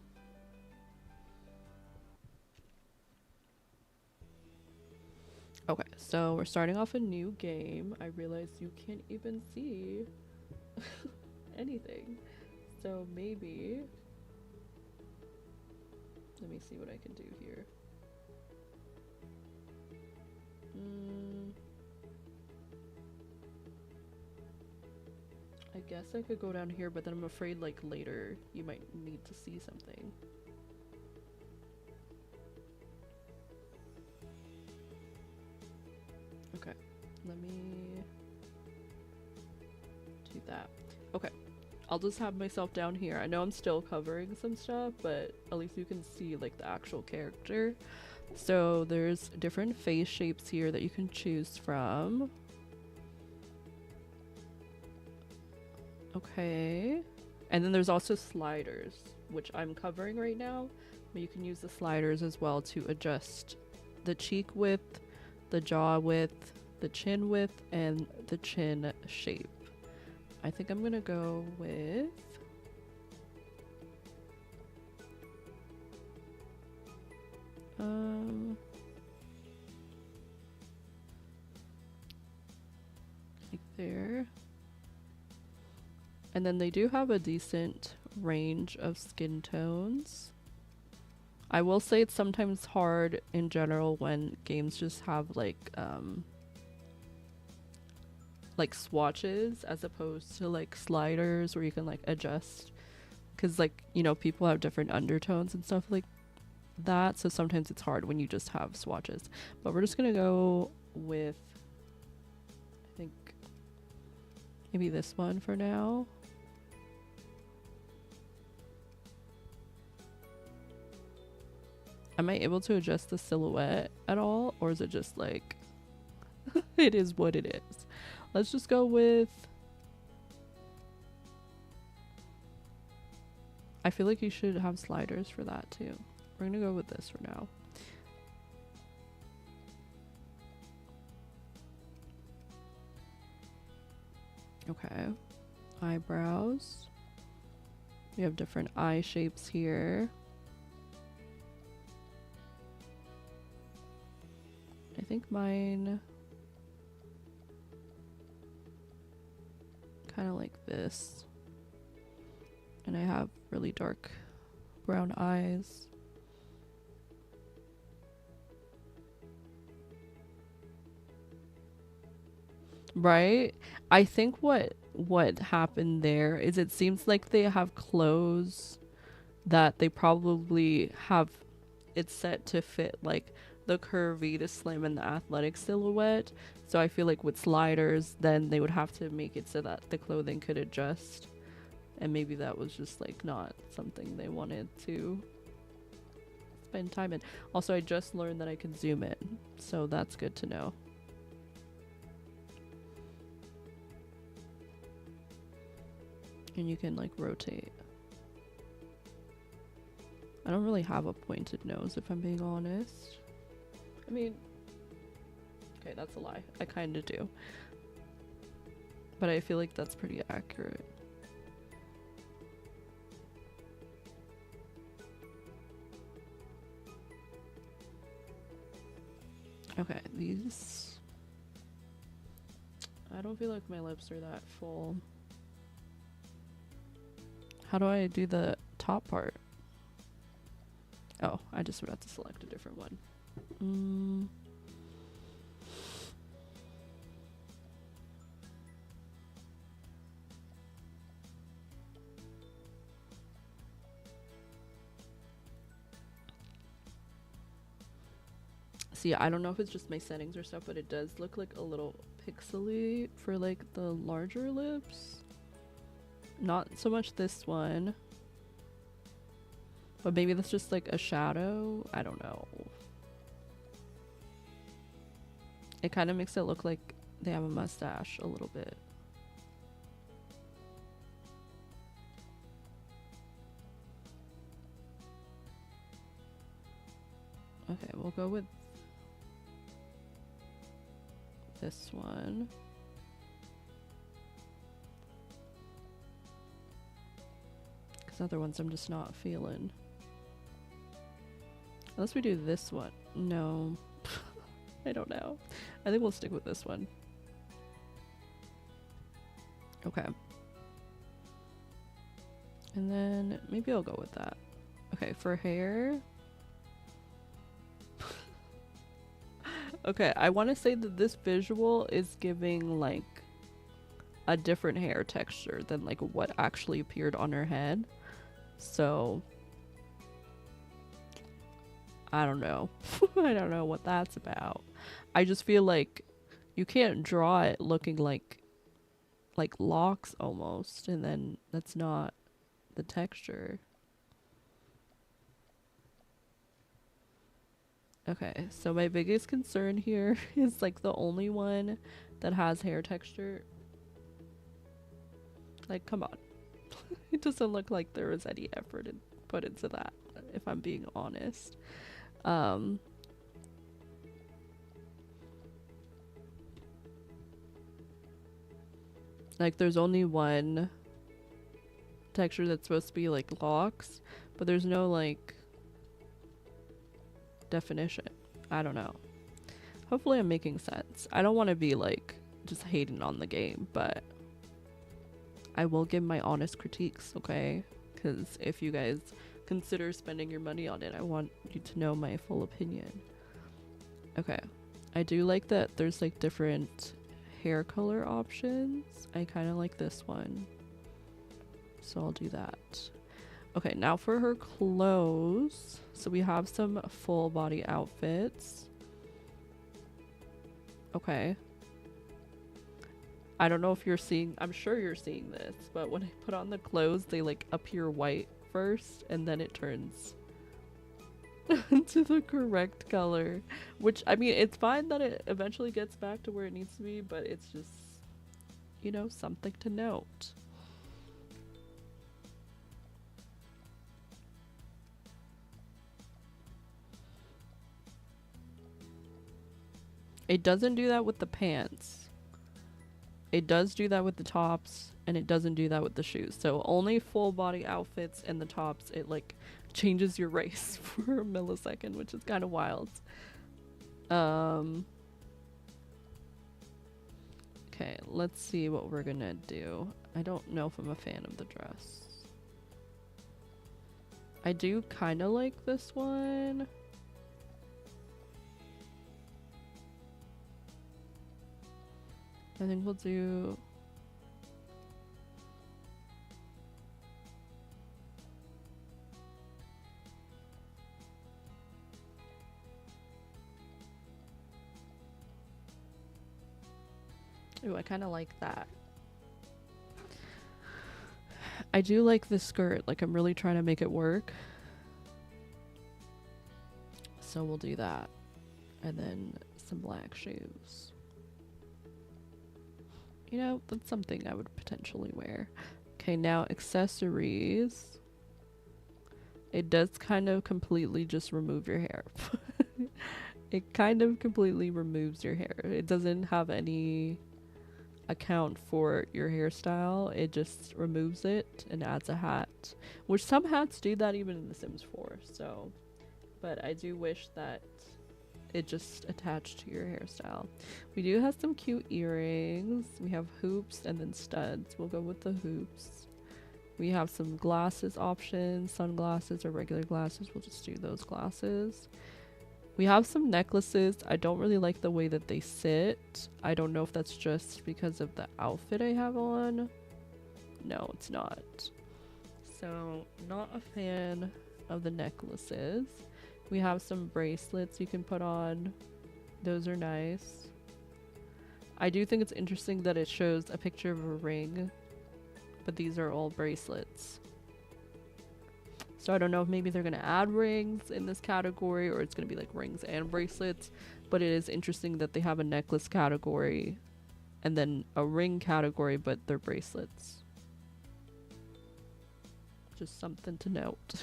S1: Okay, so we're starting off a new game. I realize you can't even see anything. So maybe... Let me see what I can do here. I guess I could go down here, but then I'm afraid like later you might need to see something. Okay, let me do that. Okay, I'll just have myself down here. I know I'm still covering some stuff, but at least you can see like the actual character. So there's different face shapes here that you can choose from. Okay. And then there's also sliders, which I'm covering right now, but you can use the sliders as well to adjust the cheek width, the jaw width, the chin width, and the chin shape. I think I'm gonna go with like there. And then they do have a decent range of skin tones. I will say it's sometimes hard in general when games just have like swatches as opposed to like sliders where you can like adjust, because like, you know, people have different undertones and stuff like that, so sometimes it's hard when you just have swatches. But we're just gonna go with, I think, maybe this one for now. Am I able to adjust the silhouette at all, or is it just like it is what it is? Let's just go with, I feel like you should have sliders for that too. We're gonna go with this for now. Okay, eyebrows. We have different eye shapes here. I think mine kind of like this. And I have really dark brown eyes. Right? I think what happened there is it seems like they have clothes that they probably have it set to fit like the curvy, the slim, and the athletic silhouette. So I feel like with sliders, then they would have to make it so that the clothing could adjust. And maybe that was just like not something they wanted to spend time in. Also, I just learned that I can zoom in, so that's good to know. And you can like rotate. I don't really have a pointed nose if I'm being honest. I mean, okay, that's a lie. I kind of do. But I feel like that's pretty accurate. Okay, these... I don't feel like my lips are that full. How do I do the top part? Oh, I just would have to select a different one. See, I don't know if it's just my settings or stuff, but it does look like a little pixely for like the larger lips. Not so much this one. But maybe that's just like a shadow. I don't know. It kind of makes it look like they have a mustache a little bit. Okay, we'll go with this one. Because other ones I'm just not feeling. Unless we do this one. No. I don't know. I think we'll stick with this one. Okay. And then maybe I'll go with that. Okay, for hair. Okay, I want to say that this visual is giving like a different hair texture than like what actually appeared on her head. So I don't know. I don't know what that's about. I just feel like you can't draw it looking like like locks almost, and then that's not the texture. Okay, so my biggest concern here is like the only one that has hair texture. Like, come on. It doesn't look like there was any effort put into that, if I'm being honest. Like, there's only one texture that's supposed to be like locks, but there's no like definition. I don't know. Hopefully I'm making sense. I don't want to be like just hating on the game, but I will give my honest critiques, okay? Because if you guys consider spending your money on it, I want you to know my full opinion. Okay. I do like that there's like different hair color options. I kind of like this one, so I'll do that. Okay, now for her clothes. So we have some full body outfits. Okay. I don't know if you're seeing, I'm sure you're seeing this, but when I put on the clothes, they like appear white first and then it turns to the correct color. Which, I mean, it's fine that it eventually gets back to where it needs to be, but it's just, you know, something to note. It doesn't do that with the pants. It does do that with the tops, and it doesn't do that with the shoes. So only full body outfits and the tops, it like changes your race for a millisecond, which is kind of wild. Okay, let's see what we're gonna do. I don't know if I'm a fan of the dress. I do kind of like this one. I think we'll do... Ooh, I kind of like that. I do like this skirt. Like, I'm really trying to make it work. So we'll do that. And then some black shoes. You know, that's something I would potentially wear. Okay, now accessories. It does kind of completely just remove your hair. It kind of completely removes your hair. It doesn't have any account for your hairstyle. It just removes it and adds a hat, which some hats do that even in The Sims 4. So, but I do wish that it just attached to your hairstyle. We do have some cute earrings. We have hoops and then studs. We'll go with the hoops. We have some glasses options, sunglasses or regular glasses. We'll just do those glasses. We have some necklaces. I don't really like the way that they sit. I don't know if that's just because of the outfit I have on. No, it's not. So, not a fan of the necklaces. We have some bracelets you can put on. Those are nice. I do think it's interesting that it shows a picture of a ring, but these are all bracelets. So I don't know if maybe they're going to add rings in this category, or it's going to be like rings and bracelets, but it is interesting that they have a necklace category and then a ring category, but they're bracelets. Just something to note.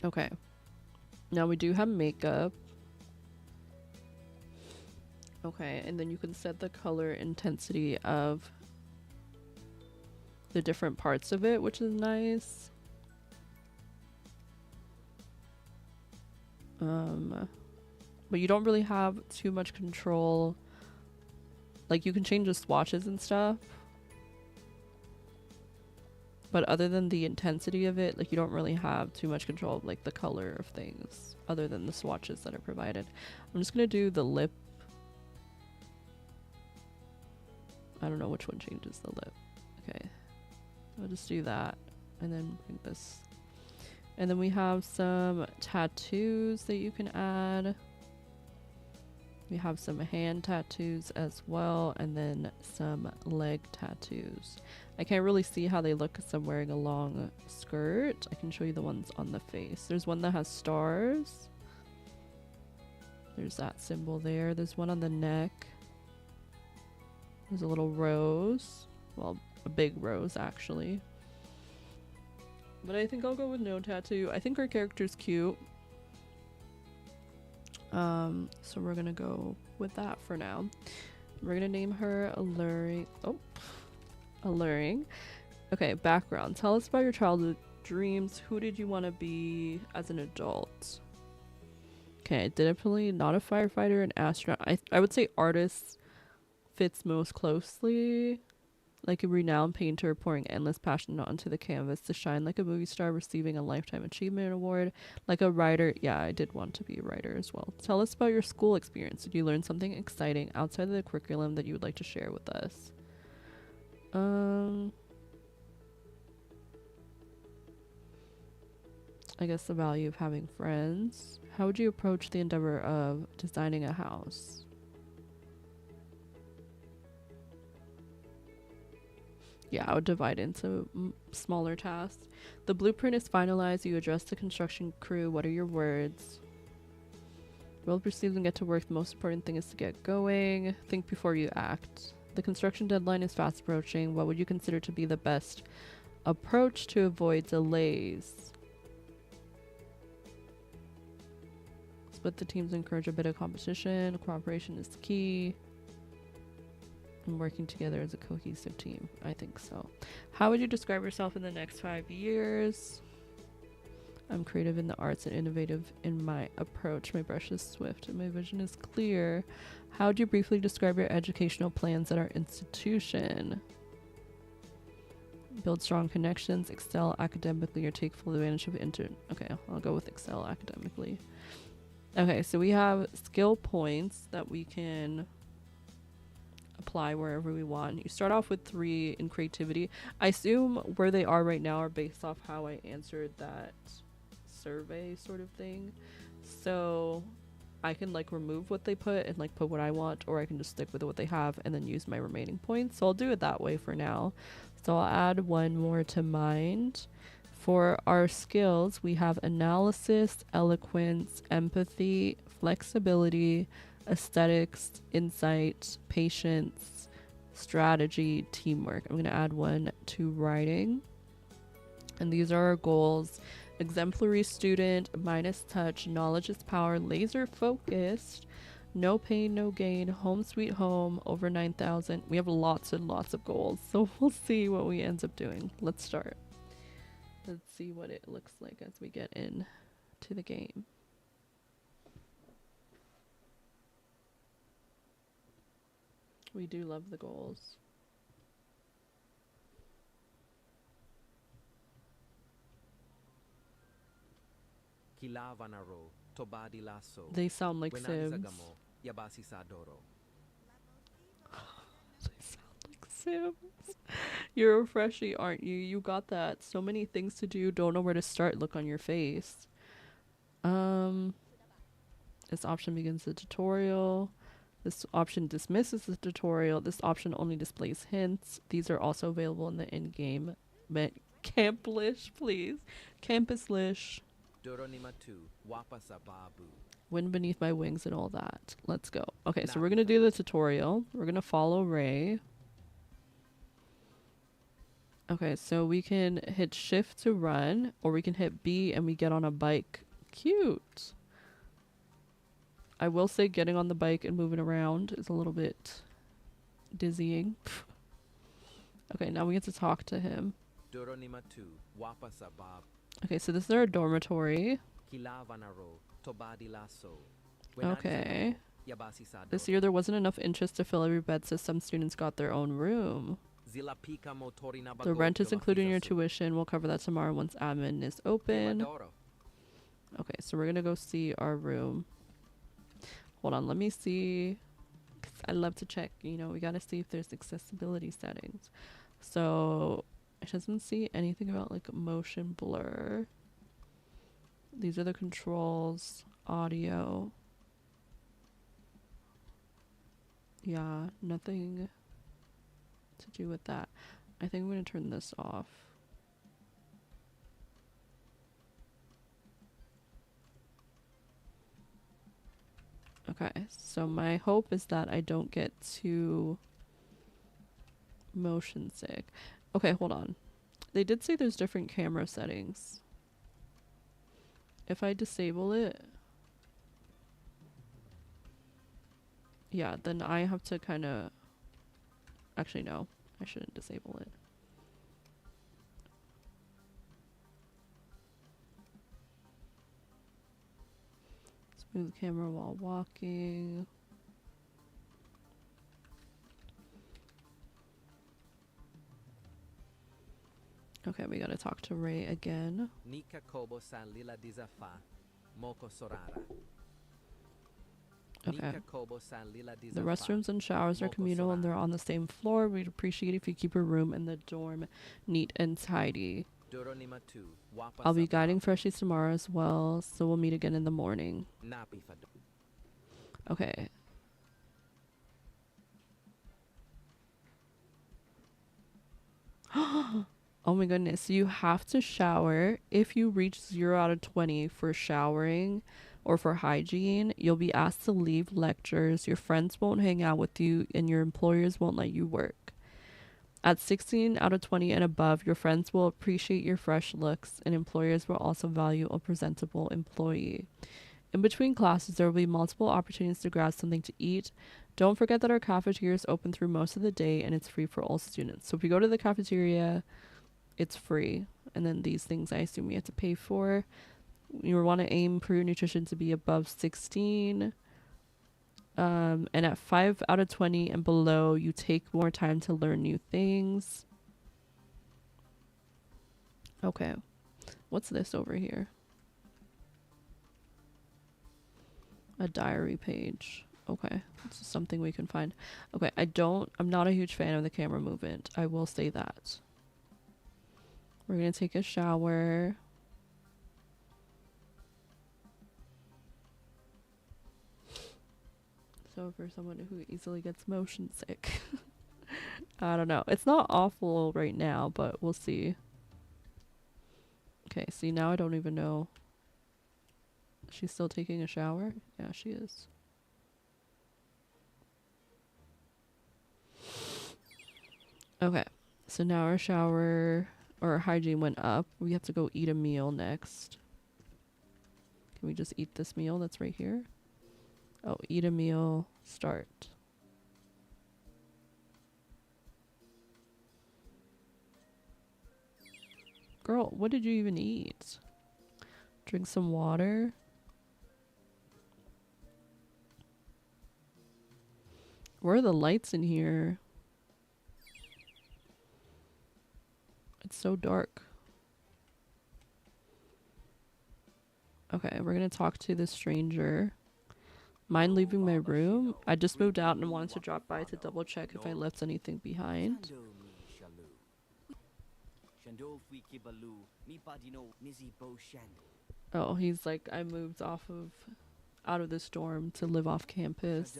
S1: Okay. Now we do have makeup. Okay, and then you can set the color intensity of the different parts of it, which is nice. But you don't really have too much control. Like, you can change the swatches and stuff, but other than the intensity of it, like, you don't really have too much control of like the color of things other than the swatches that are provided. I'm just gonna do the lip. I don't know which one changes the lip. Okay, I'll just do that and then bring this. And then we have some tattoos that you can add. We have some hand tattoos as well, and then some leg tattoos. I can't really see how they look because I'm wearing a long skirt. I can show you the ones on the face. There's one that has stars. There's that symbol there. There's one on the neck. There's a little rose. Well, a big rose actually. But I think I'll go with no tattoo. I think her character's cute. So we're gonna go with that for now. We're gonna name her Alluring. Oh, Alluring. Okay, background. Tell us about your childhood dreams. Who did you want to be as an adult? Okay, definitely not a firefighter, an astronaut. I would say artist fits most closely. Like a renowned painter pouring endless passion onto the canvas to shine like a movie star receiving a Lifetime Achievement Award. Like a writer. Yeah, I did want to be a writer as well. Tell us about your school experience. Did you learn something exciting outside of the curriculum that you would like to share with us? I guess the value of having friends. How would you approach the endeavor of designing a house? Yeah, I would divide into smaller tasks. The blueprint is finalized. You address the construction crew. What are your words? Well perceived and get to work. The most important thing is to get going. Think before you act. The construction deadline is fast approaching. What would you consider to be the best approach to avoid delays? Split the teams, encourage a bit of competition. Cooperation is key. And working together as a cohesive team. I think so. How would you describe yourself in the next 5 years? I'm creative in the arts and innovative in my approach. My brush is swift and my vision is clear. How would you briefly describe your educational plans at our institution? Build strong connections, excel academically, or take full advantage of Okay, I'll go with excel academically. Okay, so we have skill points that we can apply wherever we want. You start off with 3 in creativity. I assume where they are right now are based off how I answered that survey sort of thing. So I can like remove what they put and like put what I want, or I can just stick with what they have and then use my remaining points. So I'll do it that way for now. So I'll add one more to mind. For our skills, we have analysis, eloquence, empathy, flexibility, aesthetics, insight, patience, strategy, teamwork. I'm going to add one to writing. And these are our goals. Exemplary student, minus touch, knowledge is power, laser focused, no pain, no gain, home sweet home, over 9,000. We have lots and lots of goals. So we'll see what we end up doing. Let's start. Let's see what it looks like as we get in to the game. We do love the goals. They sound like Sims. They sound like Sims. You're a freshie, aren't you? You got that. So many things to do. Don't know where to start. Look on your face. This option begins the tutorial. This option dismisses the tutorial. This option only displays hints. These are also available in the in-game. Camplish, please. Campuslish. Wind beneath my wings and all that. Let's go. Okay, so we're going to do the tutorial. We're going to follow Ray. Okay, so we can hit shift to run, or we can hit B and we get on a bike. Cute. I will say getting on the bike and moving around is a little bit dizzying. Okay, now we get to talk to him. Okay, so this is our dormitory. Okay. This year there wasn't enough interest to fill every bed, so some students got their own room. The rent is included in your tuition. We'll cover that tomorrow once admin is open. Okay, so we're gonna go see our room. Hold on, let me see. 'Cause I love to check, you know, we gotta see if there's accessibility settings. So it doesn't see anything about like motion blur. These are the controls, audio. Yeah, nothing to do with that. I think I'm gonna turn this off. Okay, so my hope is that I don't get too motion sick. Okay, hold on. They did say there's different camera settings. If I disable it, yeah, then I have to kind of... Actually, no. I shouldn't disable it. Smooth camera while walking. Okay, we gotta talk to Ray again.
S2: Nika Kobo San Lila Dizafa, Moko Sorara.
S1: Okay. The restrooms and showers are communal and they're on the same floor. We'd appreciate if you keep your room and the dorm neat and tidy. I'll be guiding freshies tomorrow as well, so we'll meet again in the morning. Okay. Oh my goodness, you have to shower. If you reach 0 out of 20 for showering or for hygiene, you'll be asked to leave lectures, your friends won't hang out with you, and your employers won't let you work. At 16 out of 20 and above, your friends will appreciate your fresh looks, and employers will also value a presentable employee. In between classes, there will be multiple opportunities to grab something to eat. Don't forget that our cafeteria is open through most of the day, and it's free for all students. So if you go to the cafeteria, it's free. And then these things I assume you have to pay for. You want to aim for your nutrition to be above 16. And at 5 out of 20 and below, you take more time to learn new things. Okay. What's this over here? A diary page. Okay. This is something we can find. Okay. I'm not a huge fan of the camera movement. I will say that. We're going to take a shower. So for someone who easily gets motion sick, I don't know. It's not awful right now, but we'll see. Okay, see, now I don't even know. She's still taking a shower? Yeah, she is. Okay, so now our shower or our hygiene went up. We have to go eat a meal next. Can we just eat this meal that's right here? Oh, eat a meal, start. Girl, what did you even eat? Drink some water. Where are the lights in here? It's so dark. Okay, we're gonna talk to the stranger. Mind leaving my room? I just moved out and wanted to drop by to double check if I left anything behind. Oh, he's like, I moved out of this dorm to live off campus.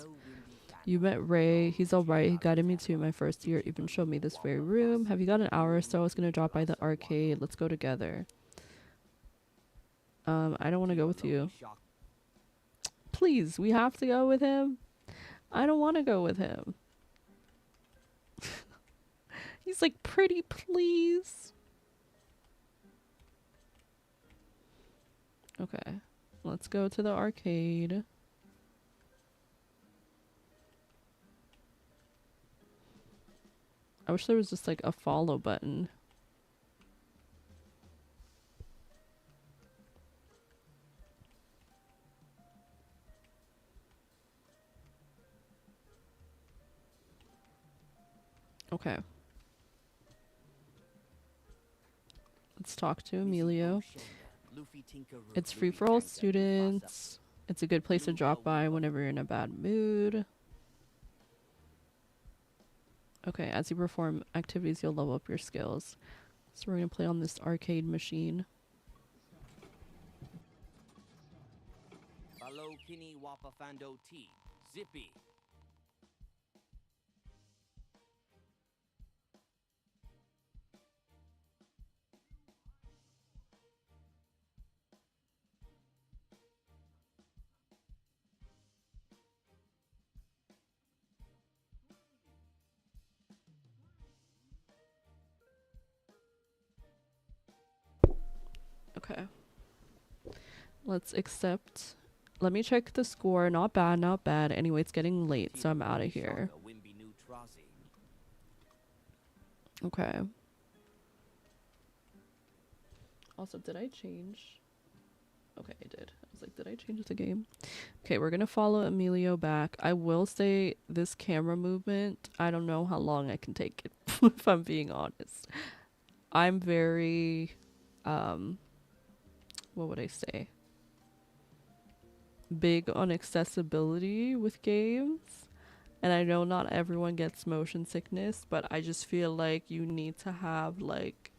S1: You met Ray. He's alright. He guided me to my first year, even showed me this very room. Have you got an hour or so? I was gonna drop by the arcade. Let's go together. I don't want to go with you. Please, we have to go with him. I don't want to go with him. He's like, pretty please. Okay, let's go to the arcade. I wish there was just like a follow button. Okay. Let's talk to Emilio. It's free for all students. It's a good place to drop by whenever you're in a bad mood. Okay, as you perform activities, you'll level up your skills. So we're going to play on this arcade machine. Okay. Let's accept. Let me check the score. Not bad, not bad. Anyway, it's getting late, so I'm out of here. Okay. Also, did I change? Okay, I did. I was like, did I change the game? Okay, we're gonna follow Emilio back. I will say this camera movement, I don't know how long I can take it, if I'm being honest. I'm very, what would I say? Big on accessibility with games. And I know not everyone gets motion sickness, but I just feel like you need to have like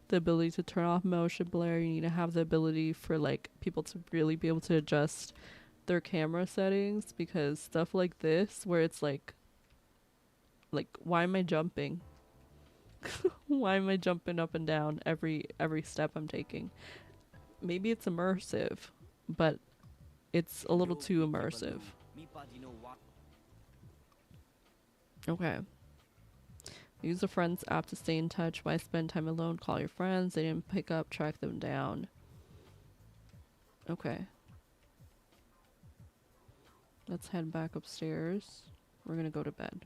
S1: the ability to turn off motion blur. You need to have the ability for like people to really be able to adjust their camera settings, because stuff like this where it's like why am I jumping? Why am I jumping up and down every step I'm taking? Maybe it's immersive, but it's a little too immersive. Okay. Use a friend's app to stay in touch. Why spend time alone? Call your friends. They didn't pick up. Track them down. Okay. Let's head back upstairs. We're gonna go to bed.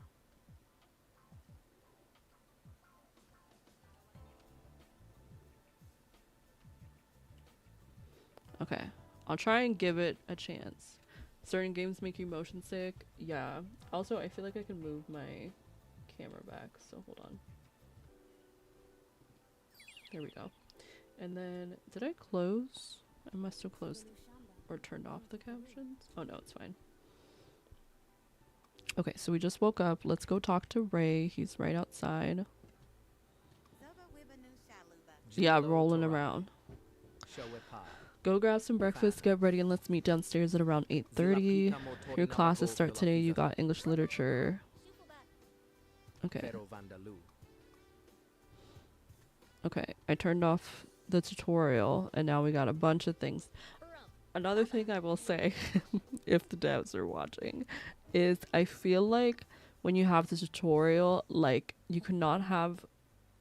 S1: Okay. I'll try and give it a chance. Certain games make you motion sick. Yeah. Also, I feel like I can move my camera back, so hold on. There we go. And then, did I close? I must have closed or turned off the captions. Oh no, it's fine. Okay, so we just woke up. Let's go talk to Ray. He's right outside. Yeah, rolling around. Go grab some breakfast, get ready, and let's meet downstairs at around 8:30. Your classes start today. You got English literature. Okay. Okay, I turned off the tutorial, and now we got a bunch of things. Another thing I will say, if the devs are watching, is I feel like when you have the tutorial, like, you cannot have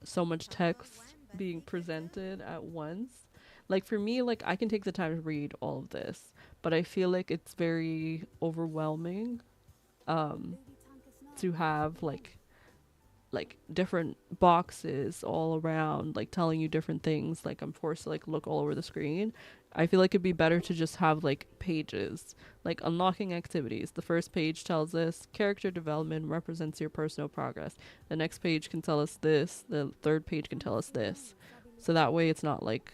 S1: so much text being presented at once. Like, for me, like, I can take the time to read all of this, but I feel like it's very overwhelming to have, like different boxes all around, like, telling you different things. Like, I'm forced to, like, look all over the screen. I feel like it'd be better to just have, like, pages. Like, unlocking activities. The first page tells us character development represents your personal progress. The next page can tell us this. The third page can tell us this. So that way it's not, like,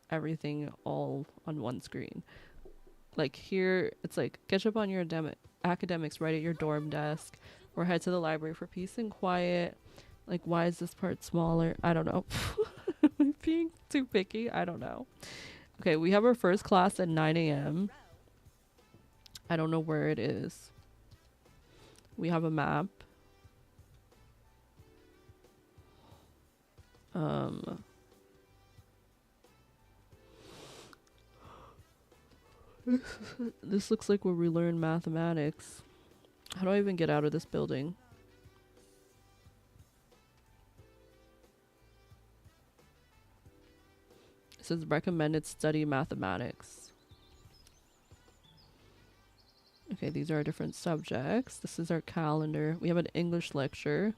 S1: everything all on one screen. Like, here, it's like, catch up on your academics right at your dorm desk, or head to the library for peace and quiet. Like, why is this part smaller? I don't know. Am I being too picky? I don't know. Okay, we have our first class at 9 a.m. I don't know where it is. We have a map. This looks like where we learn mathematics. How do I even get out of this building? It says recommended study mathematics. Okay, these are our different subjects. This is our calendar. We have an English lecture.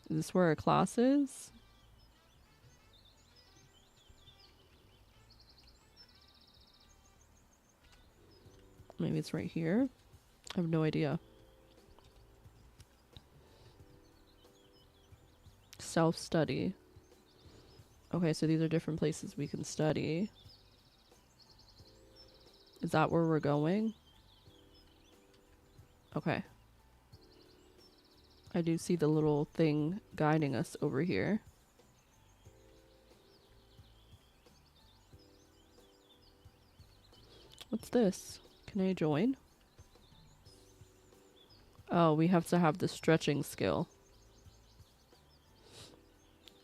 S1: Is this where our class is? Maybe it's right here. I have no idea. Self-study. Okay, so these are different places we can study. Is that where we're going? Okay. I do see the little thing guiding us over here. What's this? Can I join? Oh, we have to have the stretching skill.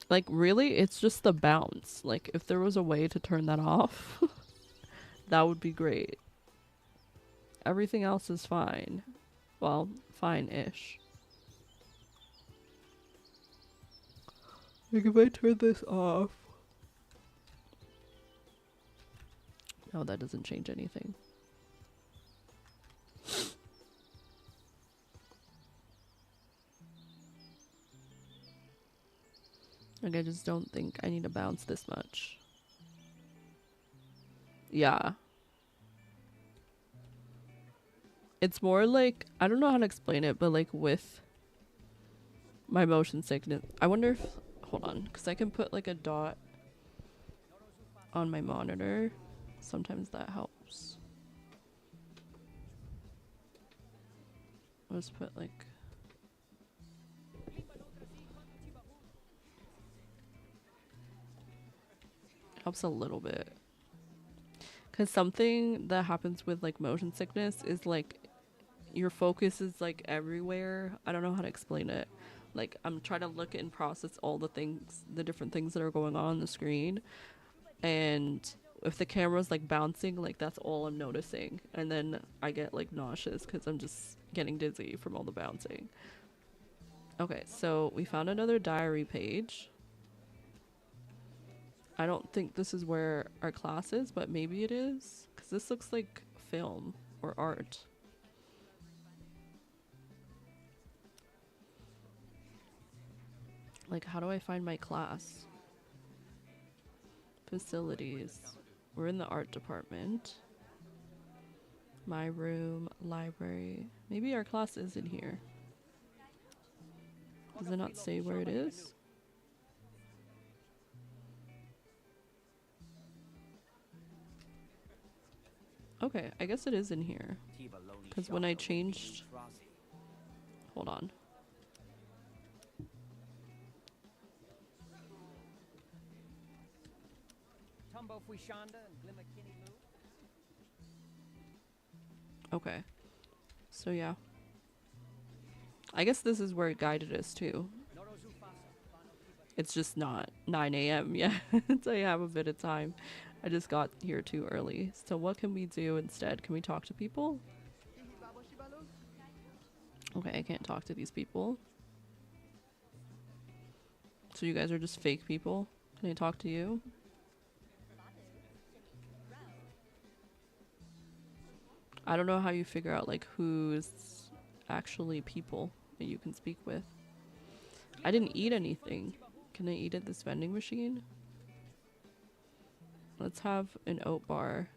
S1: Like, really? It's just the bounce. Like, if there was a way to turn that off, that would be great. Everything else is fine. Well, fine-ish. Like if I turn this off. Oh, that doesn't change anything. Like I just don't think I need to bounce this much. Yeah. It's more like, I don't know how to explain it, but like with my motion sickness, I wonder if, hold on, because I can put like a dot on my monitor. Sometimes that helps. I'll just put like, helps a little bit. Because something that happens with like motion sickness is like your focus is like everywhere. I don't know how to explain it. Like I'm trying to look and process all the things, the different things that are going on the screen. And if the camera's like bouncing, like that's all I'm noticing. And then I get like nauseous because I'm just getting dizzy from all the bouncing. Okay, so we found another diary page. I don't think this is where our class is, but maybe it is. Because this looks like film or art. Like, how do I find my class? Facilities. We're in the art department. My room, library. Maybe our class is in here. Does it not say where it is? Okay, I guess it is in here. Because when I changed... Hold on. Okay. So yeah. I guess this is where it guided us to. It's just not 9 a.m. yet. So I have a bit of time. I just got here too early. So what can we do instead? Can we talk to people? Okay, I can't talk to these people. So you guys are just fake people? Can I talk to you? I don't know how you figure out like who's actually people that you can speak with. I didn't eat anything. Can I eat at this vending machine? Let's have an oat bar.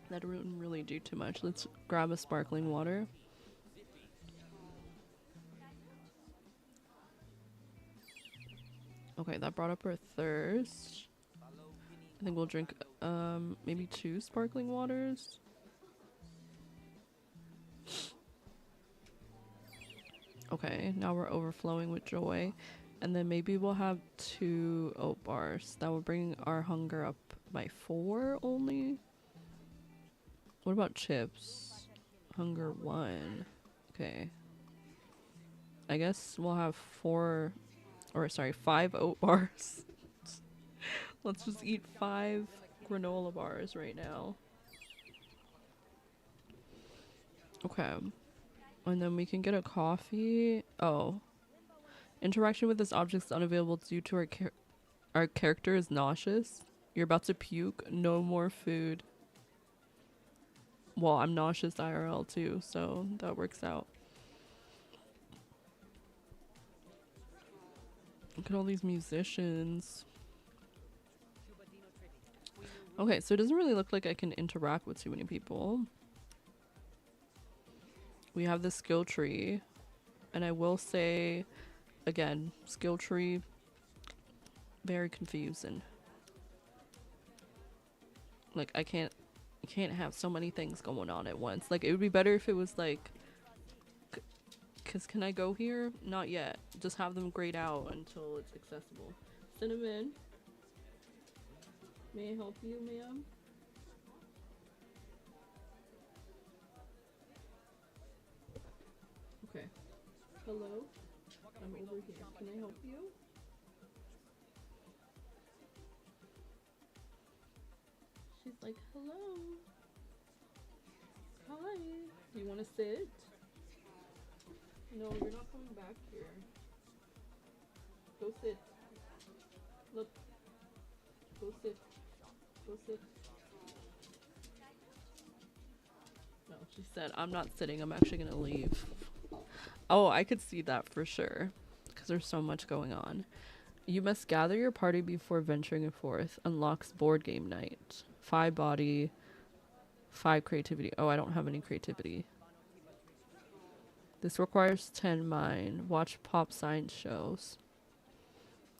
S1: That wouldn't really do too much. Let's grab a sparkling water. Okay, that brought up our thirst. I think we'll drink maybe 2 sparkling waters. Okay, now we're overflowing with joy. And then maybe we'll have 2 oat bars. That will bring our hunger up by 4 only. What about chips? Hunger 1. Okay. I guess we'll have 5 oat bars. Let's just eat 5 granola bars right now. Okay. And then we can get a coffee. Oh. Interaction with this object is unavailable due to our character is nauseous. You're about to puke. No more food. Well, I'm nauseous IRL too, so that works out. Look at all these musicians. Okay, so it doesn't really look like I can interact with too many people. We have the skill tree. And I will say, again, skill tree, very confusing. Like, I can't have so many things going on at once. Like, it would be better if it was like, because can I go here? Not yet. Just have them grayed out until it's accessible. Cinnamon. May I help you, ma'am? Okay. Hello? I'm over here. Can I help you? Like, hello. Hi. You want to sit? No, you're not coming back here. Go sit. Look. Go sit. Go sit. No, she said, I'm not sitting. I'm actually going to leave. Oh, I could see that for sure. Because there's so much going on. You must gather your party before venturing forth. Unlocks board game night. 5 body. 5 creativity. Oh, I don't have any creativity. This requires 10 mind. Watch pop science shows.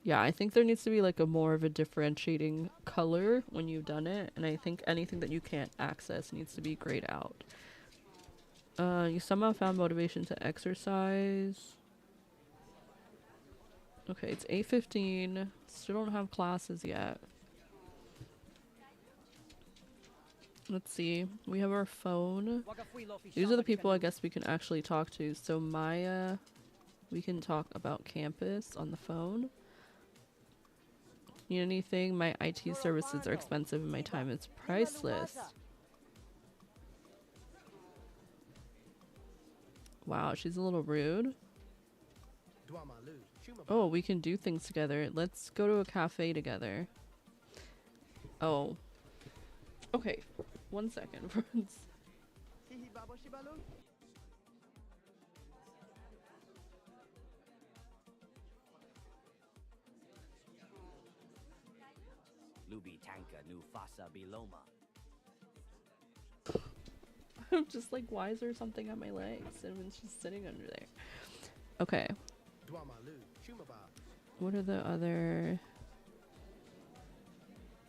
S1: Yeah, I think there needs to be like a more of a differentiating color when you've done it. And I think anything that you can't access needs to be grayed out. You somehow found motivation to exercise. Okay, it's 8:15. Still don't have classes yet. Let's see. We have our phone. These are the people I guess we can actually talk to. So Maya, we can talk about campus on the phone. Need anything? My IT services are expensive and my time is priceless. Wow, she's a little rude. Oh, we can do things together. Let's go to a cafe together. Oh. Okay. 1 second, friends. I'm just like, why is there something on my legs? And it's just sitting under there. Okay. What are the other...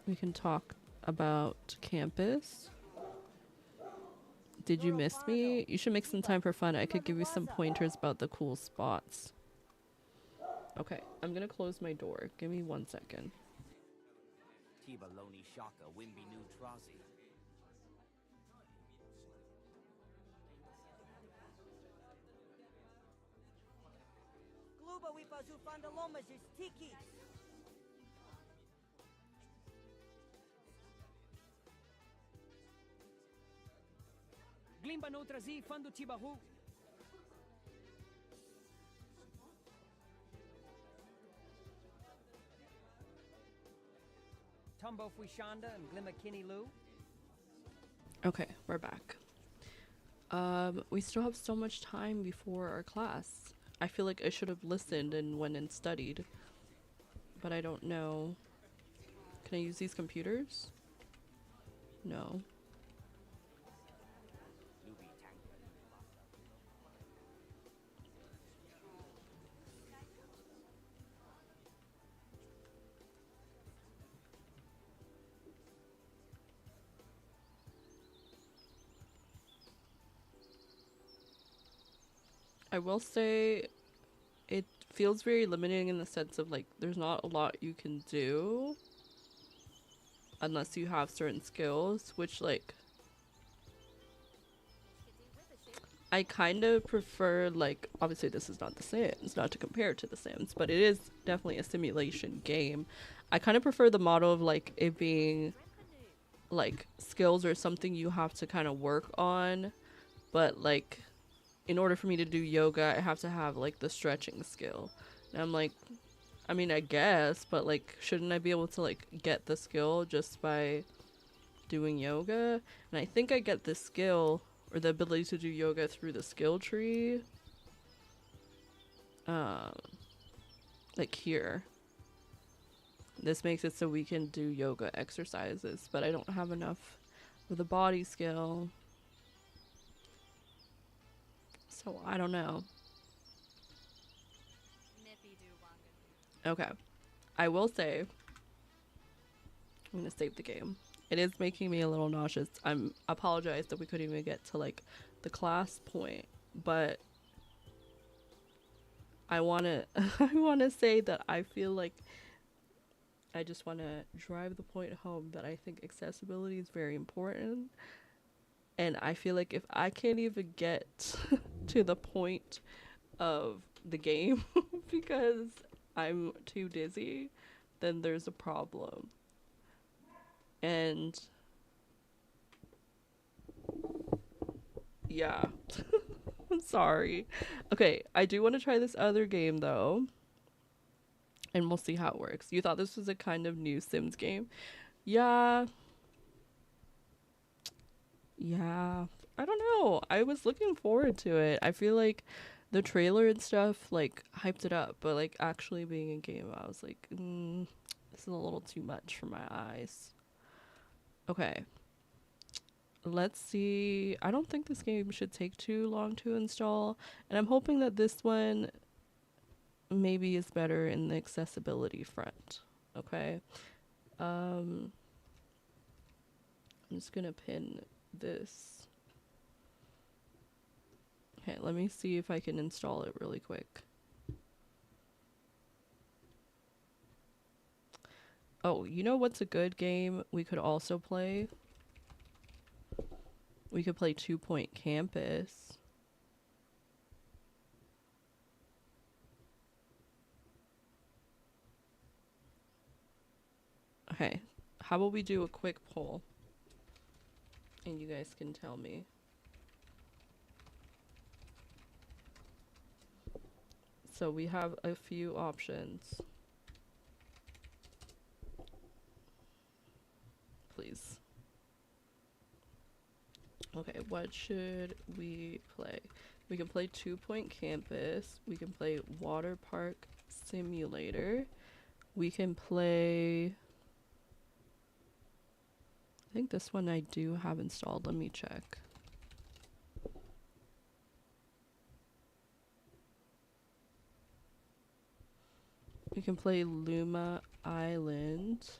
S1: We can talk about campus. Did you miss me? You should make some time for fun. I could give you some pointers about the cool spots. Okay, I'm gonna close my door. Give me 1 second. Okay, we're back. We still have so much time before our class. I feel like I should have listened and went and studied. But I don't know. Can I use these computers? No. I will say it feels very limiting in the sense of like there's not a lot you can do unless you have certain skills, which like I kind of prefer. Like obviously this is not the Sims, not to compare it to the Sims, but it is definitely a simulation game. I kind of prefer the model of like it being like skills or something you have to kind of work on, but like in order for me to do yoga I have to have like the stretching skill. And I'm like, I mean I guess, but like shouldn't I be able to like get the skill just by doing yoga? And I think I get the skill or the ability to do yoga through the skill tree, like here. This makes it so we can do yoga exercises, but I don't have enough with a body skill. So I don't know. Okay. I will say, I'm gonna save the game. It is making me a little nauseous. I'm apologize that we couldn't even get to like the class point, but I wanna I wanna say that I feel like I just wanna drive the point home that I think accessibility is very important. And I feel like if I can't even get to the point of the game because I'm too dizzy, then there's a problem. And Yeah. I'm sorry. Okay, I do want to try this other game though, and we'll see how it works. You thought this was a kind of new Sims game? Yeah. Yeah. I don't know. I was looking forward to it. I feel like the trailer and stuff like hyped it up, but like actually being a game, I was like, this is a little too much for my eyes. Okay. Let's see. I don't think this game should take too long to install, and I'm hoping that this one maybe is better in the accessibility front. Okay. I'm just gonna pin this. Okay, let me see if I can install it really quick. Oh, you know what's a good game we could also play? We could play 2 Point Campus. Okay, how about we do a quick poll? And you guys can tell me. So we have a few options. Please. Okay, what should we play? We can play 2 Point Campus. We can play Water Park Simulator. We can play... I think this one I do have installed. Let me check. We can play Luma Island.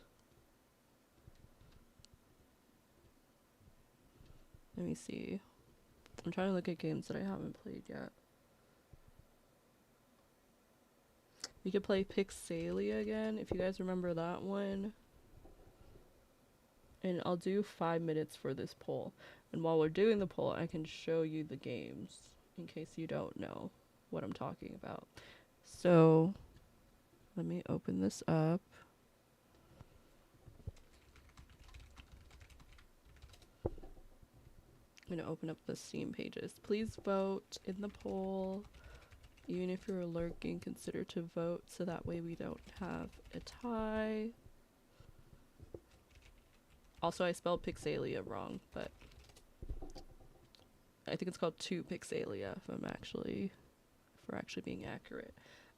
S1: Let me see. I'm trying to look at games that I haven't played yet. We could play Pixelia again, if you guys remember that one. And I'll do 5 minutes for this poll. And while we're doing the poll, I can show you the games in case you don't know what I'm talking about. So let me open this up. I'm gonna open up the Steam pages. Please vote in the poll. Even if you're lurking, consider to vote so that way we don't have a tie. Also, I spelled Pixelia wrong, but I think it's called 2Pixelia if we're actually being accurate.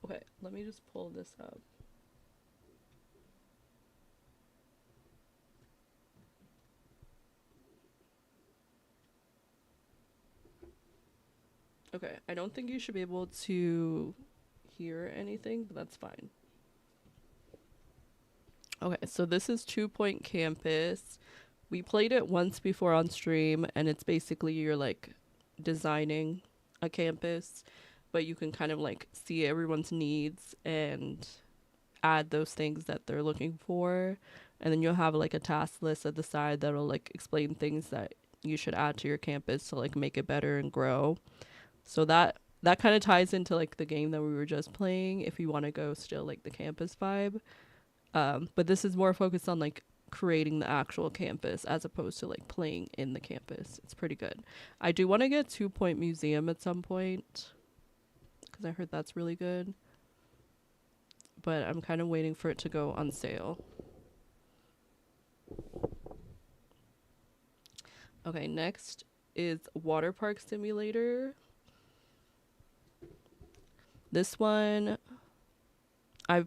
S1: Okay, let me just pull this up. Okay, I don't think you should be able to hear anything, but that's fine. Okay, so this is 2 Point Campus. We played it once before on stream, and it's basically you're like designing a campus, but you can kind of like see everyone's needs and add those things that they're looking for. And then you'll have like a task list at the side that'll like explain things that you should add to your campus to like make it better and grow. So that kind of ties into like the game that we were just playing if you want to go still like the campus vibe. But this is more focused on like creating the actual campus as opposed to like playing in the campus. It's pretty good. I do want to get 2 Point Museum at some point because I heard that's really good. But I'm kind of waiting for it to go on sale. Okay, next is Water Park Simulator. This one I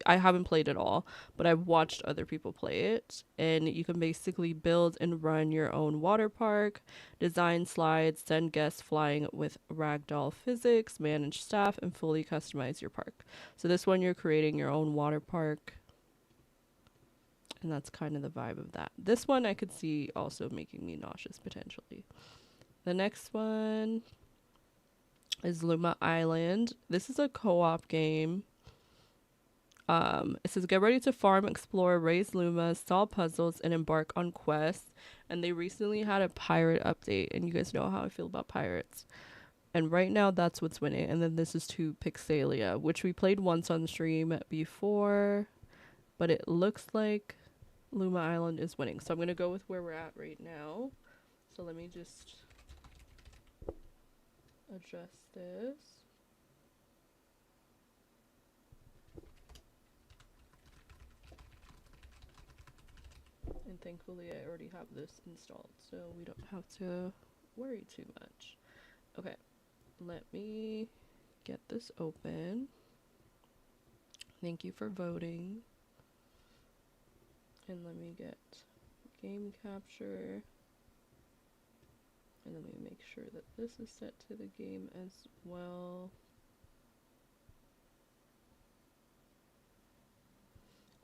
S1: haven't played at all, but I've watched other people play it, and you can basically build and run your own water park, design slides, send guests flying with ragdoll physics, manage staff, and fully customize your park. So this one you're creating your own water park, and that's kind of the vibe of that. This one I could see also making me nauseous potentially. The next one is Luma Island. This is a co-op game. It says get ready to farm, explore, raise Lumas, solve puzzles, and embark on quests. And they recently had a pirate update, and you guys know how I feel about pirates. And right now that's what's winning. And then this is 2Pixelia, which we played once on stream before, but it looks like Luma Island is winning. So I'm gonna go with where we're at right now. So let me just adjust this. And thankfully I already have this installed, so we don't have to worry too much. Okay, let me get this open. Thank you for voting. And let me get game capture. And let me make sure that this is set to the game as well.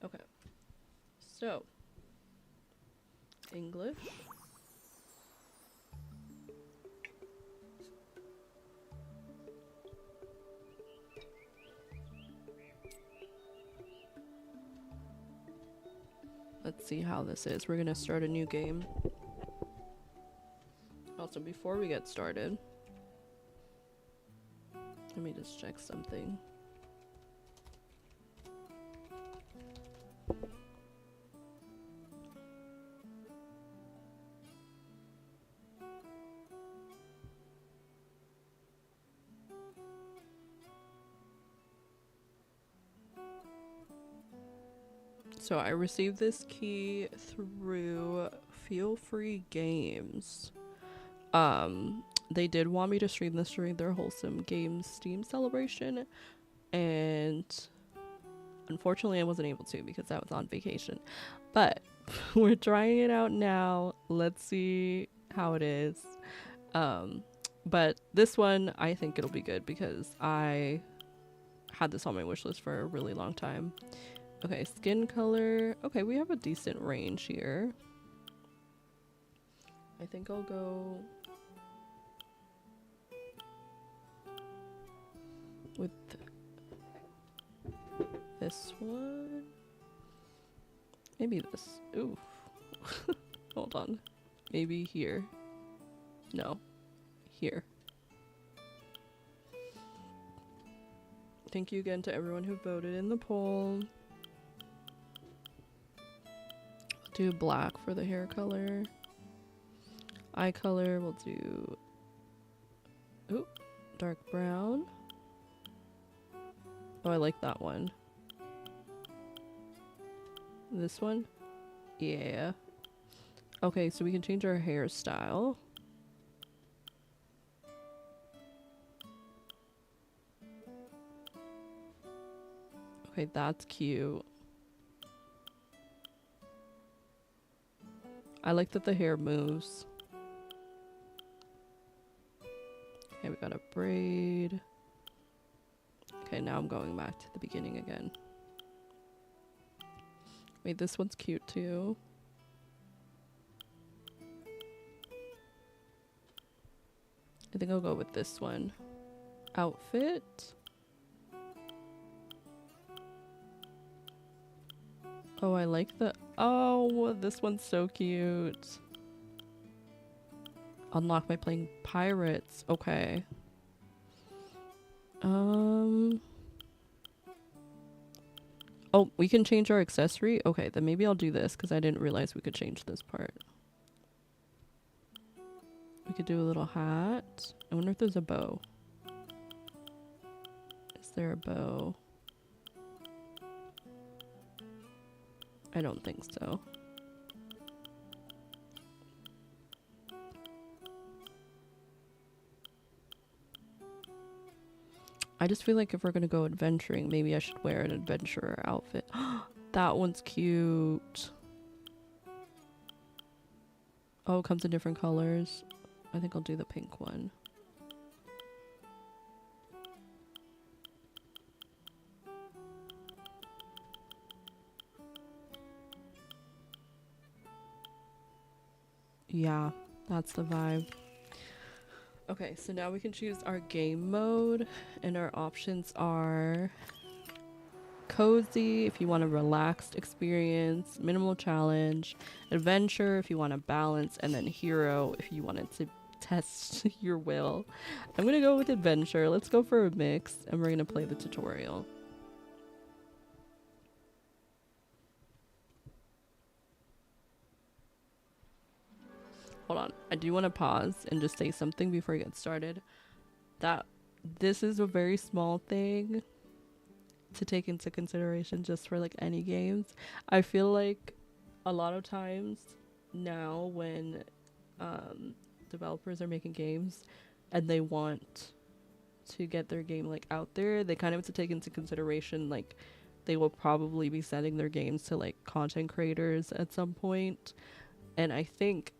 S1: Okay, so English. Let's see how this is. We're gonna start a new game. Also, before we get started, let me just check something. So I received this key through Feel Free Games. They did want me to stream this during their Wholesome Games Steam celebration, and unfortunately I wasn't able to because I was on vacation. But we're trying it out now. Let's see how it is. But this one I think it'll be good because I had this on my wish list for a really long time. Okay, skin color. Okay, we have a decent range here. I think I'll go with this one. Maybe this. Ooh. Hold on. Maybe here. No. Here. Thank you again to everyone who voted in the poll. Do black for the hair color. Eye color, we'll do dark brown. Oh, I like that one. This one? Yeah. Okay, so we can change our hairstyle. Okay, that's cute. I like that the hair moves. Okay, we got a braid. Okay, now I'm going back to the beginning again. Wait, this one's cute too. I think I'll go with this one. Outfit. Oh, I like the... Oh, this one's so cute. Unlock by playing pirates. Okay. Oh, we can change our accessory? Okay, then maybe I'll do this because I didn't realize we could change this part. We could do a little hat. I wonder if there's a bow. Is there a bow? I don't think so. I just feel like if we're gonna go adventuring, maybe I should wear an adventurer outfit. That one's cute. Oh, it comes in different colors. I think I'll do the pink one. Yeah, that's the vibe. Okay, so now we can choose our game mode, and our options are cozy if you want a relaxed experience, minimal challenge, adventure if you want a balance, and then hero if you wanted to test your will. I'm gonna go with adventure. Let's go for a mix, and we're gonna play the tutorial. Hold on, I do want to pause and just say something before I get started. that this is a very small thing to take into consideration just for like any games. I feel like a lot of times now when developers are making games and they want to get their game like out there, they kind of have to take into consideration like they will probably be sending their games to like content creators at some point. And I think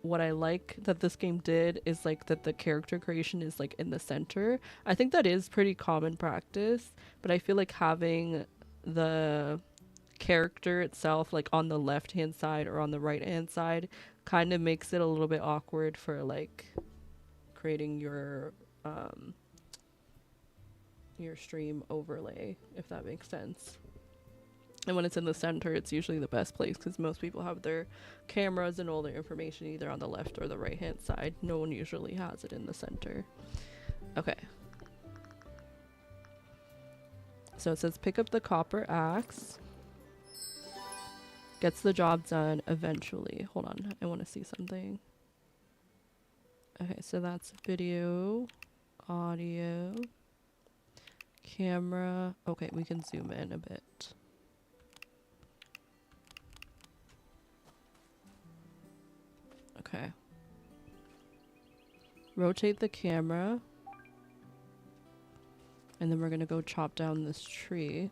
S1: what I like that this game did is like that the character creation is like in the center. I think that is pretty common practice, but I feel like having the character itself like on the left hand side or on the right hand side kind of makes it a little bit awkward for like creating your stream overlay, if that makes sense. And when it's in the center, it's usually the best place because most people have their cameras and all their information either on the left or the right hand side. No one usually has it in the center. Okay. So it says pick up the copper axe. Gets the job done eventually. Hold on, I want to see something. Okay, so that's video, audio, camera. Okay, we can zoom in a bit. Okay. Rotate the camera. And then we're gonna go chop down this tree.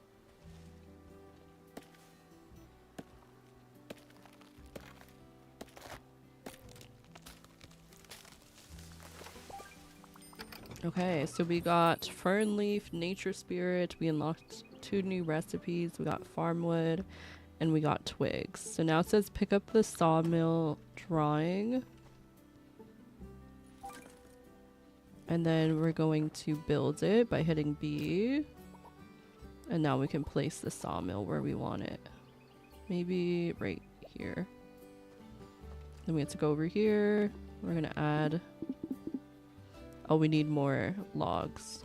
S1: Okay, so we got fern leaf, nature spirit, we unlocked 2 new recipes, we got farm wood, and we got twigs. So now it says pick up the sawmill drawing. And then we're going to build it by hitting B. And now we can place the sawmill where we want it. Maybe right here. Then we have to go over here. We're gonna add... Oh, we need more logs.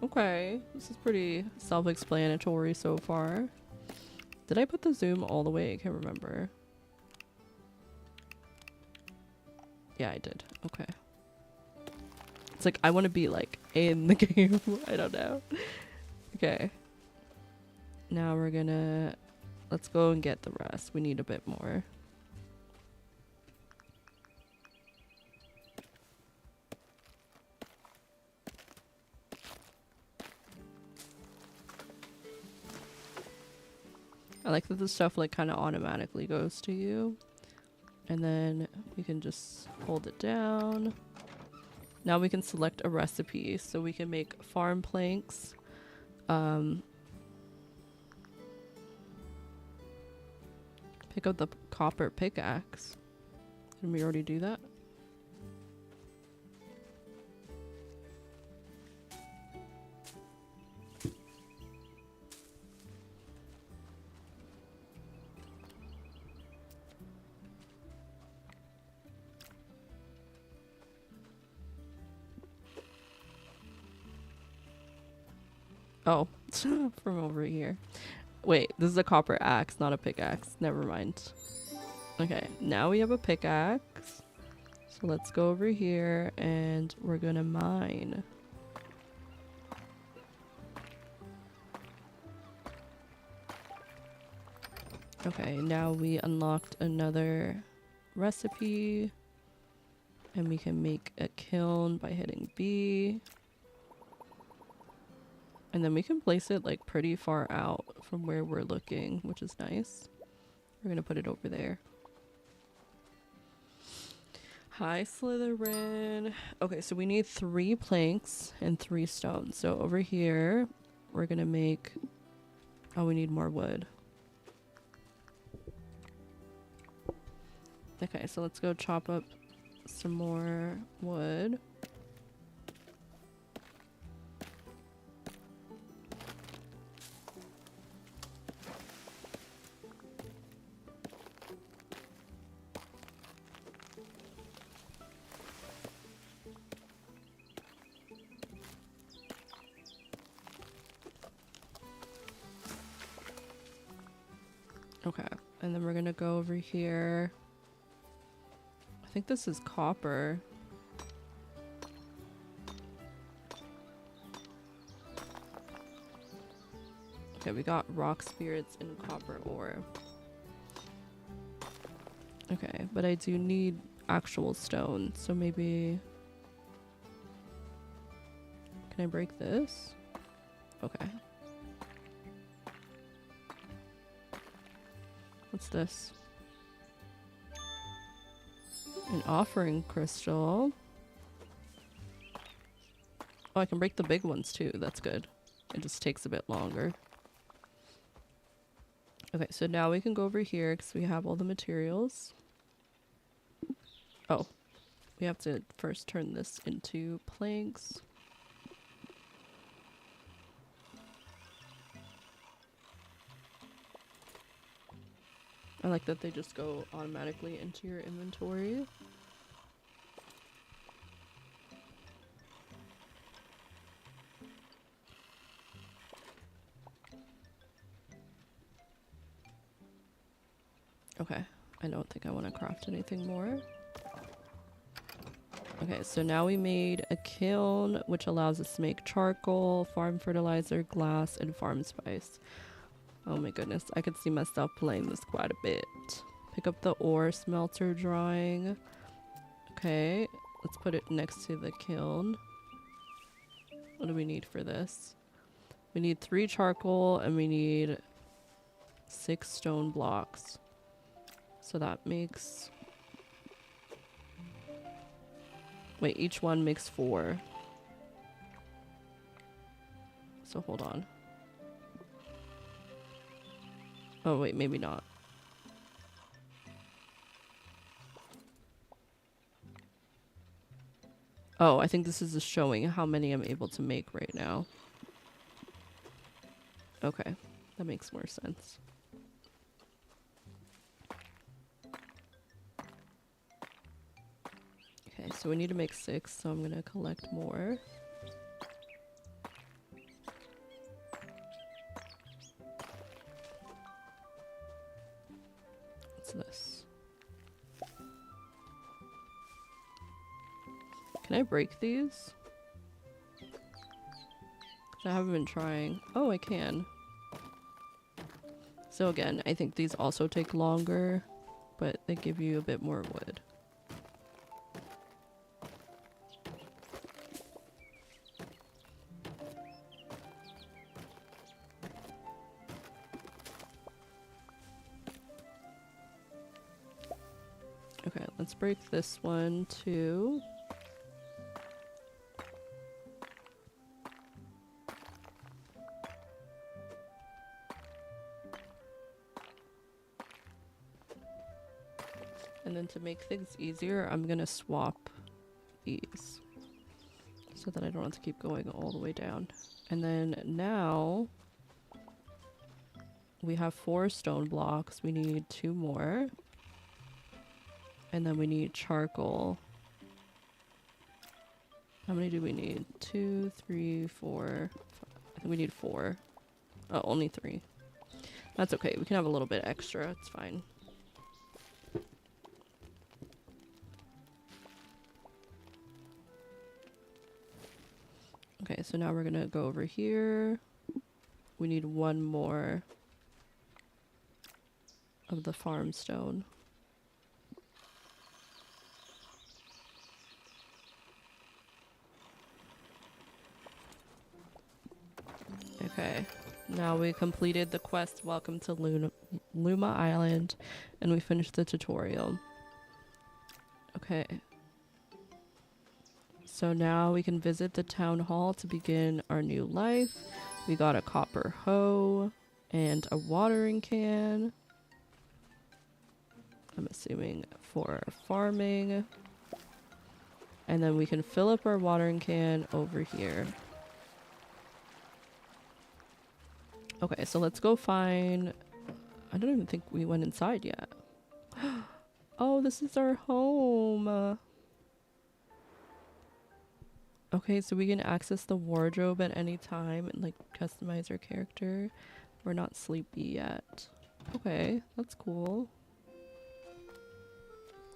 S1: Okay, this is pretty self-explanatory so far. Did I put the zoom all the way? I can't remember. Yeah, I did. Okay. It's like, I want to be like in the game. I don't know. Okay. Now we're gonna... Let's go and get the rest. We need a bit more. I like that the stuff like kind of automatically goes to you. And then we can just hold it down. Now we can select a recipe. So we can make farm planks. Pick up the copper pickaxe. Didn't we already do that? Oh, from over here. Wait, this is a copper axe, not a pickaxe. Never mind. Okay, now we have a pickaxe. So let's go over here and we're gonna mine. Okay, now we unlocked another recipe. And we can make a kiln by hitting B. And then we can place it like pretty far out from where we're looking, which is nice. We're gonna put it over there. Hi, Slytherin. Okay, so we need 3 planks and 3 stones. So over here, we're gonna make... Oh, we need more wood. Okay, so let's go chop up some more wood. Okay, and then we're gonna go over here. I think this is copper. Okay, we got rock spirits and copper ore. Okay, but I do need actual stone, so maybe... Can I break this? Okay. What's this? An offering crystal. Oh, I can break the big ones too. That's good. It just takes a bit longer. Okay, so now we can go over here because we have all the materials. Oh, we have to first turn this into planks. I like that they just go automatically into your inventory. Okay, I don't think I want to craft anything more. Okay, so now we made a kiln, which allows us to make charcoal, farm fertilizer, glass, and farm spice. Oh my goodness, I could see myself playing this quite a bit. Pick up the ore smelter drawing. Okay, let's put it next to the kiln. What do we need for this? We need 3 charcoal and we need 6 stone blocks. So that makes... Wait, each one makes 4. So hold on. Oh wait, maybe not. Oh, I think this is just showing how many I'm able to make right now. Okay, that makes more sense. Okay, so we need to make 6, so I'm gonna collect more. What's this? Can I break these? 'Cause I haven't been trying. Oh, I can. So again, I think these also take longer, but they give you a bit more wood. Okay, let's break this one too. And then to make things easier, I'm gonna swap these so that I don't have to keep going all the way down. And then now we have 4 stone blocks. We need 2 more. And then we need charcoal. How many do we need? 2, 3, 4. 5. I think we need 4. Oh, only 3. That's okay. We can have a little bit extra. It's fine. Okay, so now we're gonna go over here. We need 1 more of the farm stone. Okay, now we completed the quest, welcome to Luma Island, and we finished the tutorial. Okay. So now we can visit the town hall to begin our new life. We got a copper hoe and a watering can. I'm assuming for farming. And then we can fill up our watering can over here. Okay, so let's go find... I don't even think we went inside yet. Oh, this is our home. Okay, so we can access the wardrobe at any time and like customize our character. We're not sleepy yet. Okay, that's cool.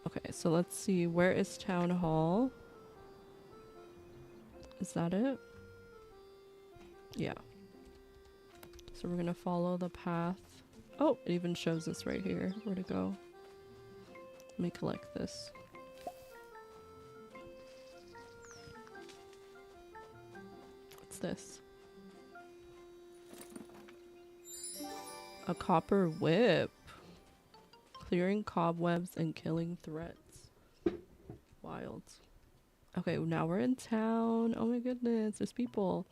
S1: Okay, so let's see. Where is town hall? Is that it? Yeah. So we're gonna follow the path. Oh, it even shows us right here where to go. Let me collect this. What's this? A copper whip. Clearing cobwebs and killing threats. Wild. Okay, now we're in town. Oh my goodness, there's people.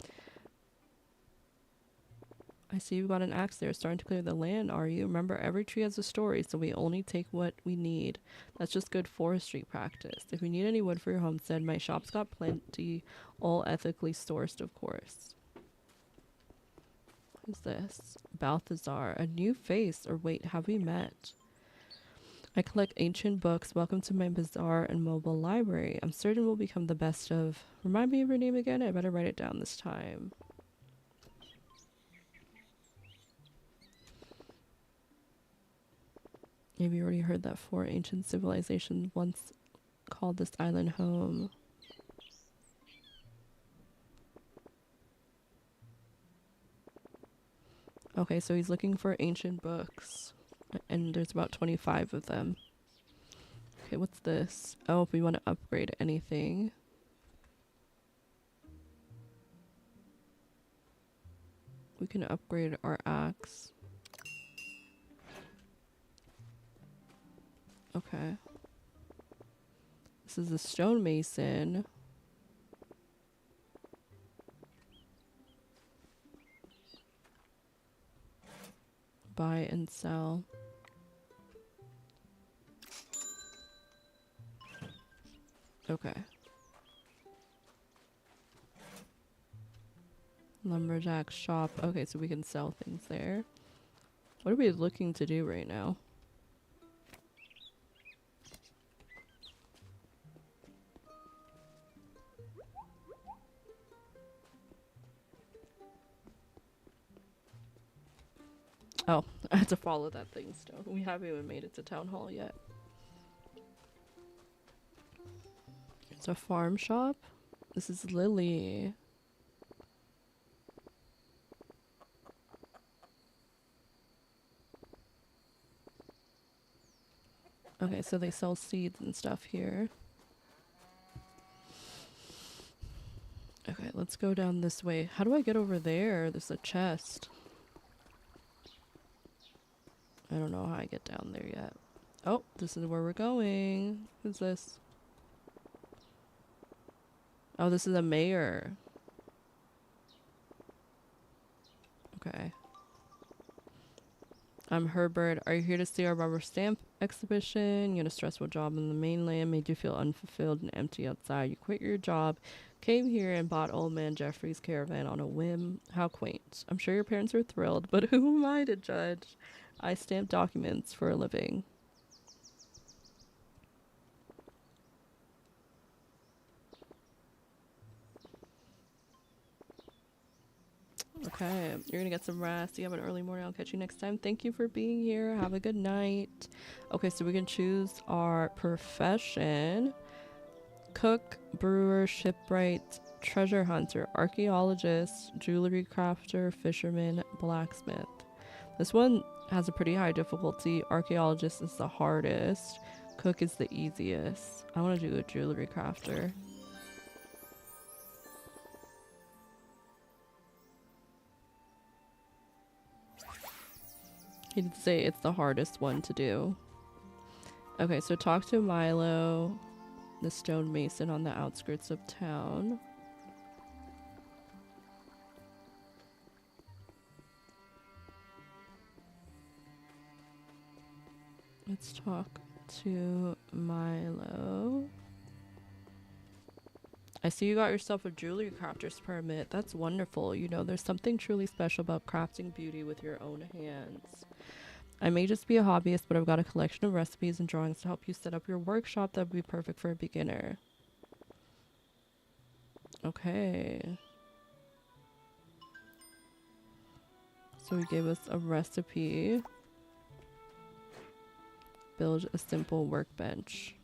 S1: I see you've got an axe there, starting to clear the land, are you? Remember, every tree has a story, so we only take what we need. That's just good forestry practice. If you need any wood for your homestead, my shop's got plenty, all ethically sourced, of course. Who's this? Balthazar, a new face, or wait, have we met? I collect ancient books. Welcome to my bizarre and mobile library. I'm certain we'll become the best of... Remind me of your name again? I better write it down this time. Maybe you already heard that 4 ancient civilizations once called this island home. Okay, so he's looking for ancient books. And there's about 25 of them. Okay, what's this? Oh, if we want to upgrade anything. We can upgrade our axe. Okay. This is a stonemason. Buy and sell. Okay. Lumberjack shop. Okay, so we can sell things there. What are we looking to do right now? Oh, I had to follow that thing still. We haven't even made it to town hall yet. It's a farm shop. This is Lily. Okay, so they sell seeds and stuff here. Okay, let's go down this way. How do I get over there? There's a chest. I don't know how I get down there yet. Oh, this is where we're going. Who's this? Oh, this is a mayor. Okay. I'm Herbert. Are you here to see our rubber stamp exhibition? You had a stressful job on the mainland, made you feel unfulfilled and empty outside. You quit your job, came here and bought old man Jeffrey's caravan on a whim. How quaint. I'm sure your parents were thrilled, but who am I to judge? I stamp documents for a living. Okay, you're gonna get some rest. You have an early morning. I'll catch you next time. Thank you for being here. Have a good night. Okay, so we can choose our profession. Cook, brewer, shipwright, treasure hunter, archaeologist, jewelry crafter, fisherman, blacksmith. This one has a pretty high difficulty. Archaeologist is the hardest. Cook is the easiest. I want to do a jewelry crafter. He did say it's the hardest one to do. Okay, so talk to Milo, the stonemason on the outskirts of town. Let's talk to Milo. I see you got yourself a jewelry crafter's permit. That's wonderful. You know, there's something truly special about crafting beauty with your own hands. I may just be a hobbyist, but I've got a collection of recipes and drawings to help you set up your workshop that would be perfect for a beginner. Okay. So he gave us a recipe. Build a simple workbench.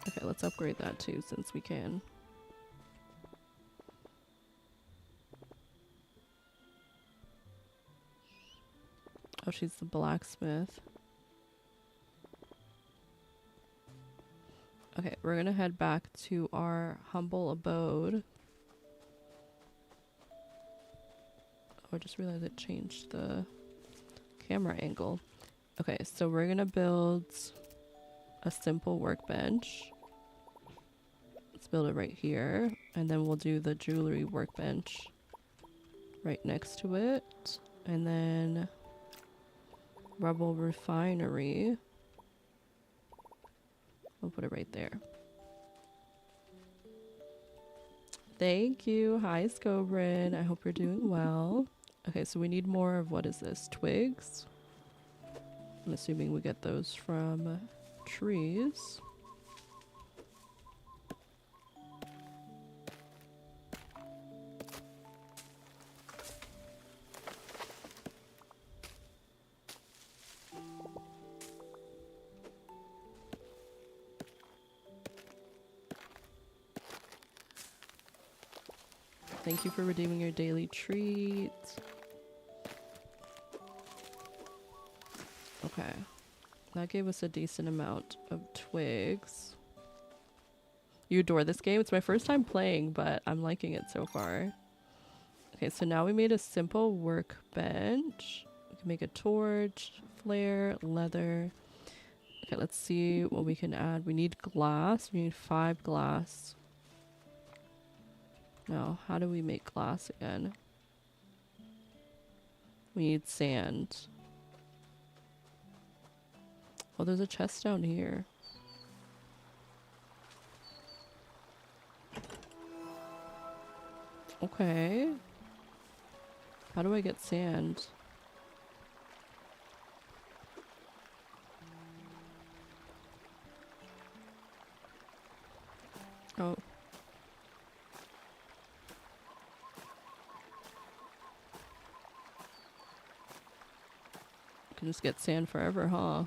S1: Okay, let's upgrade that too since we can. Oh, she's the blacksmith. Okay, we're gonna head back to our humble abode. Oh, I just realized it changed the camera angle. Okay, so we're gonna build a simple workbench. Let's build it right here, and then we'll do the jewelry workbench right next to it, and then rubble refinery. We'll put it right there. Thank you. Hi, Scobrin. I hope you're doing well. Okay, so we need more of, what is this? Twigs? I'm assuming we get those from trees. Thank you for redeeming your daily treat. Okay. That gave us a decent amount of twigs. You adore this game? It's my first time playing, but I'm liking it so far. Okay, so now we made a simple workbench. We can make a torch, flare, leather. Okay, let's see what we can add. We need glass. We need 5 glass. Now, how do we make glass again? We need sand. Oh, there's a chest down here. Okay. How do I get sand? Oh. Can just get sand forever, huh?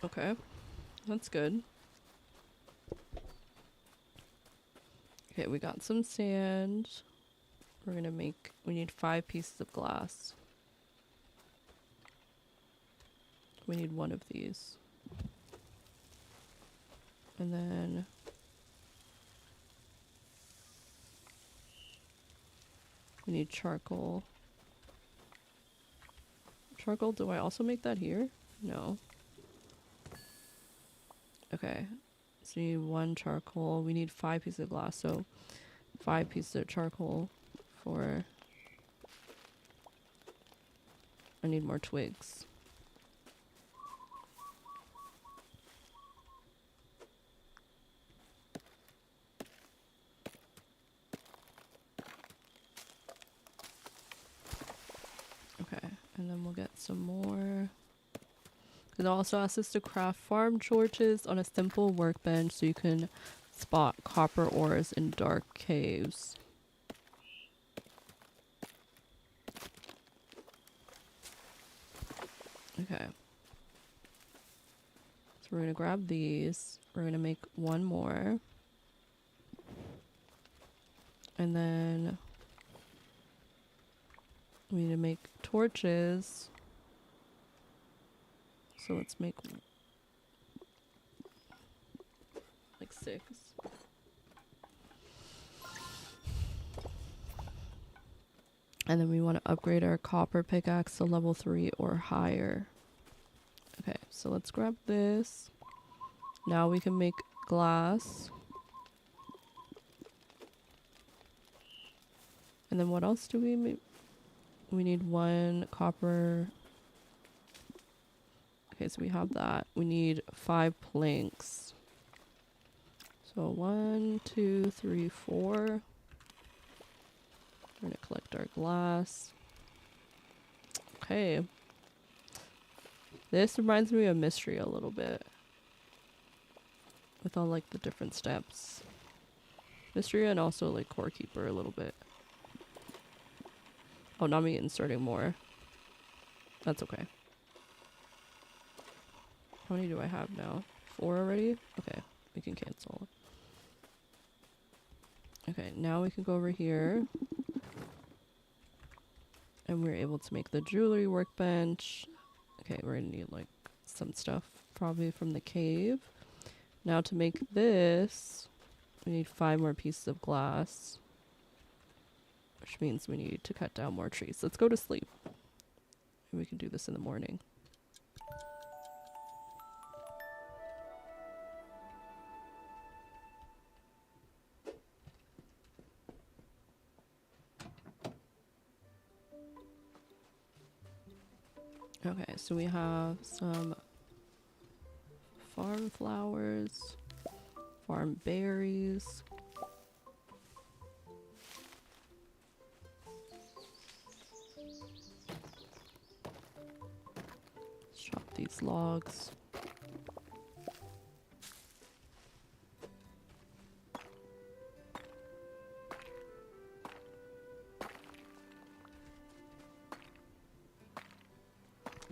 S1: Okay, that's good. Okay, we got some sand. We're gonna make, we need 5 pieces of glass. We need 1 of these. And then we need charcoal. Charcoal, do I also make that here? No. Okay, so we need 1 charcoal. We need 5 pieces of glass, so 5 pieces of charcoal for... I need more twigs. Okay, and then we'll get some more. It also asks us to craft farm torches on a simple workbench so you can spot copper ores in dark caves. Okay. So we're going to grab these. We're going to make 1 more. And then we need to make torches. So let's make like 6. And then we want to upgrade our copper pickaxe to level 3 or higher. Okay, so let's grab this. Now we can make glass. And then what else do we make? We need 1 copper. Okay, so we have that. We need 5 planks. So 1, 2, 3, 4. We're gonna collect our glass. Okay. This reminds me of Mystery a little bit. With all like the different steps. Mystery and also like Core Keeper a little bit. Oh, not me inserting more. That's okay. How many do I have now? 4 already? Okay. we can cancel. Okay, now we can go over here. And we're able to make the jewelry workbench. Okay, we're gonna need like some stuff probably from the cave. Now to make this, we need 5 more pieces of glass. Which means we need to cut down more trees. Let's go to sleep. And we can do this in the morning. Okay, so we have some farm flowers, farm berries. Let's chop these logs.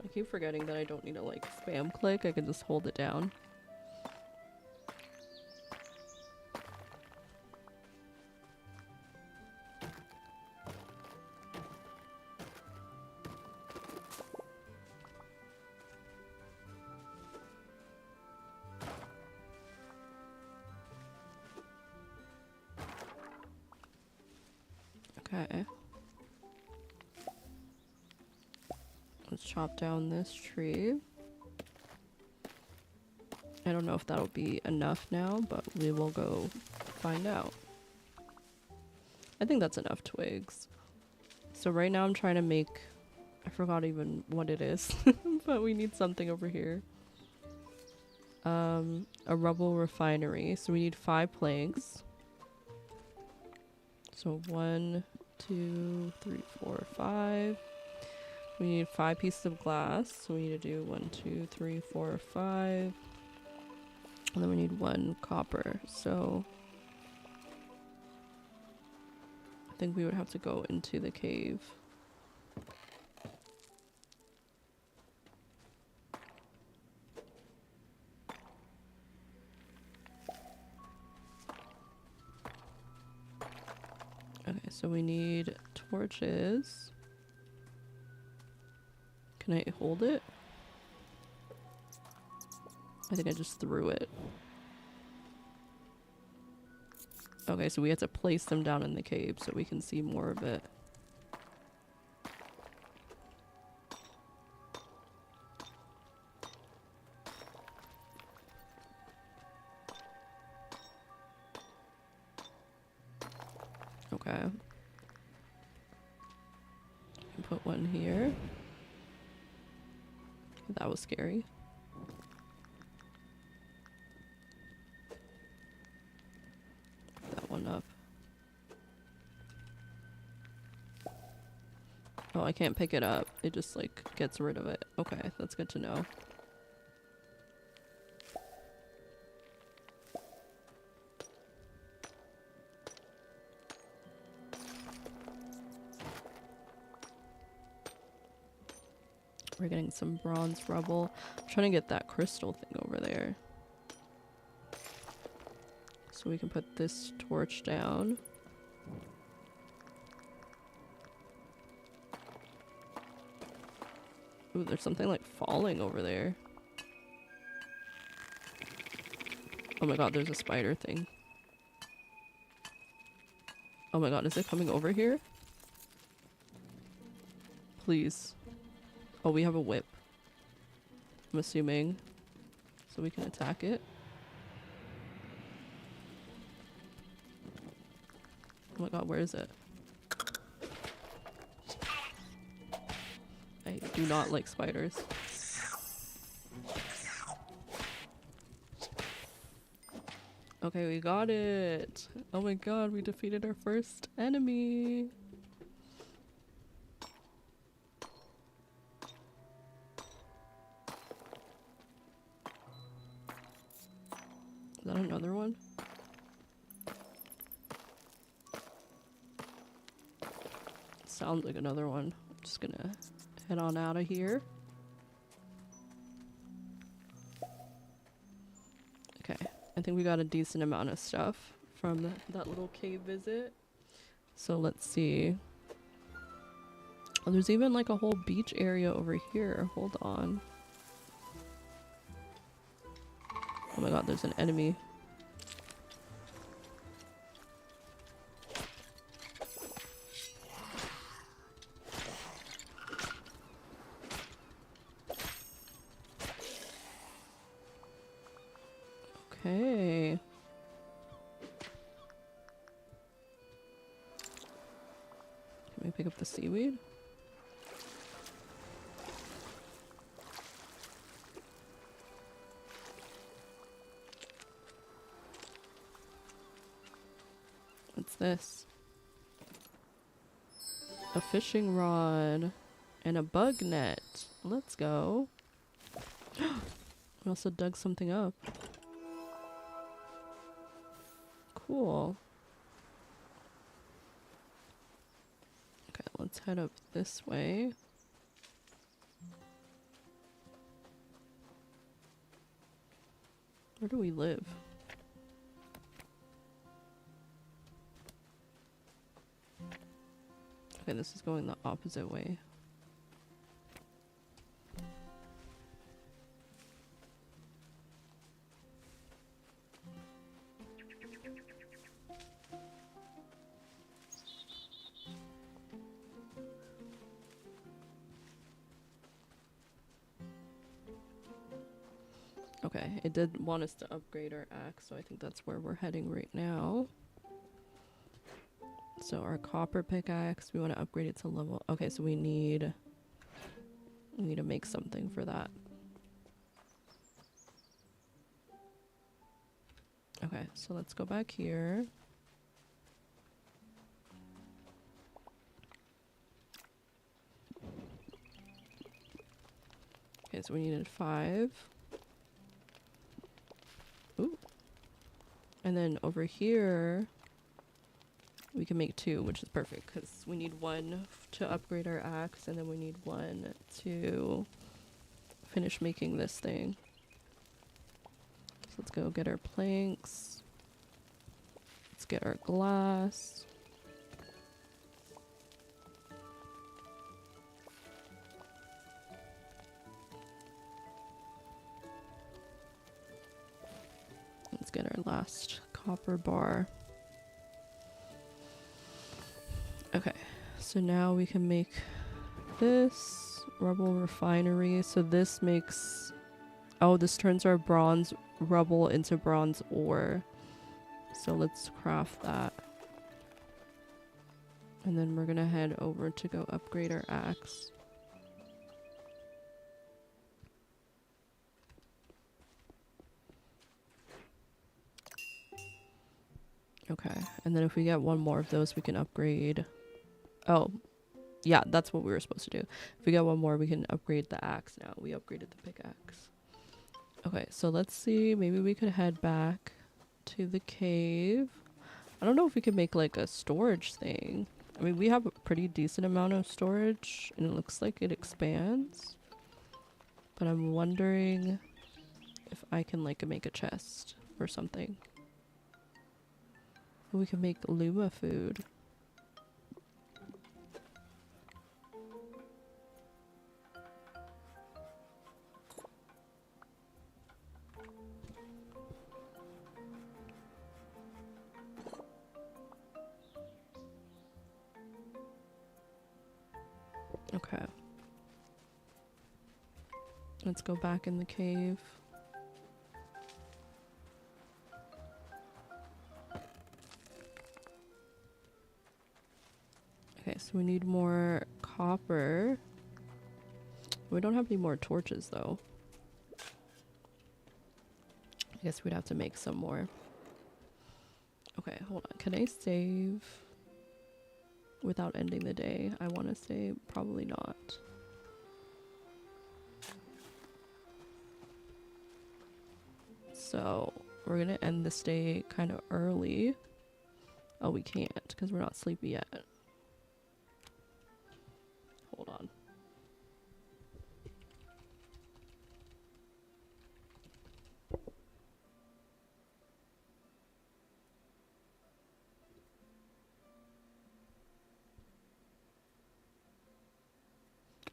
S1: I keep forgetting that I don't need to like spam click, I can just hold it down. Okay. Let's chop down this tree. I don't know if that'll be enough now, but we will go find out. I think that's enough twigs. So right now I'm trying to make, I forgot even what it is, but we need something over here. A rubble refinery. So we need 5 planks. So 1, 2, 3, 4, 5. We need 5 pieces of glass. So we need to do 1, 2, 3, 4, 5. And then we need 1 copper. So I think we would have to go into the cave. Okay, so we need torches. Can I hold it? I think I just threw it. Okay, so we have to place them down in the cave so we can see more of it. Okay. Put one here. That was scary. Put that one up. Oh, I can't pick it up. It just like gets rid of it. Okay, that's good to know. We're getting some bronze rubble. I'm trying to get that crystal thing over there. So we can put this torch down. Ooh, there's something like falling over there. Oh my god, there's a spider thing. Oh my god, is it coming over here? Please. Oh, we have a whip. I'm assuming. So we can attack it. Oh my god, where is it? I do not like spiders. Okay, we got it. Oh my god, we defeated our first enemy. Is that another one? Sounds like another one. I'm just gonna head on out of here. Okay, I think we got a decent amount of stuff from that little cave visit. So let's see. Oh, there's even like a whole beach area over here. Hold on. Oh my god, there's an enemy. Okay. Can we pick up the seaweed? What's this? A fishing rod and a bug net. Let's go. We also dug something up. Cool. Okay, let's head up this way. Where do we live? Okay, this is going the opposite way. Okay, it did want us to upgrade our axe, so I think that's where we're heading right now. So our copper pickaxe, we want to upgrade it to level. Okay, so we need to make something for that. Okay, so let's go back here. Okay, so we needed 5. Ooh. And then over here, we can make 2, which is perfect because we need 1 to upgrade our axe, and then we need 1 to finish making this thing. So let's go get our planks. Let's get our glass. Let's get our last copper bar. Okay, so now we can make this rubble refinery. So this makes, oh, this turns our bronze rubble into bronze ore. So let's craft that. And then we're gonna head over to go upgrade our axe. Okay, and then if we get 1 more of those, we can upgrade. Oh, yeah, that's what we were supposed to do. If we get 1 more, we can upgrade the axe now. We upgraded the pickaxe. Okay, so let's see. Maybe we could head back to the cave. I don't know if we could make like a storage thing. I mean, we have a pretty decent amount of storage, and it looks like it expands. But I'm wondering if I can like make a chest or something. We can make Luma food. Okay. Let's go back in the cave. Okay, so we need more copper. We don't have any more torches though. I guess we'd have to make some more. Okay, hold on. Can I save without ending the day? I want to save. Probably not. So we're gonna end this day kind of early. Oh, we can't because we're not sleepy yet. Hold on.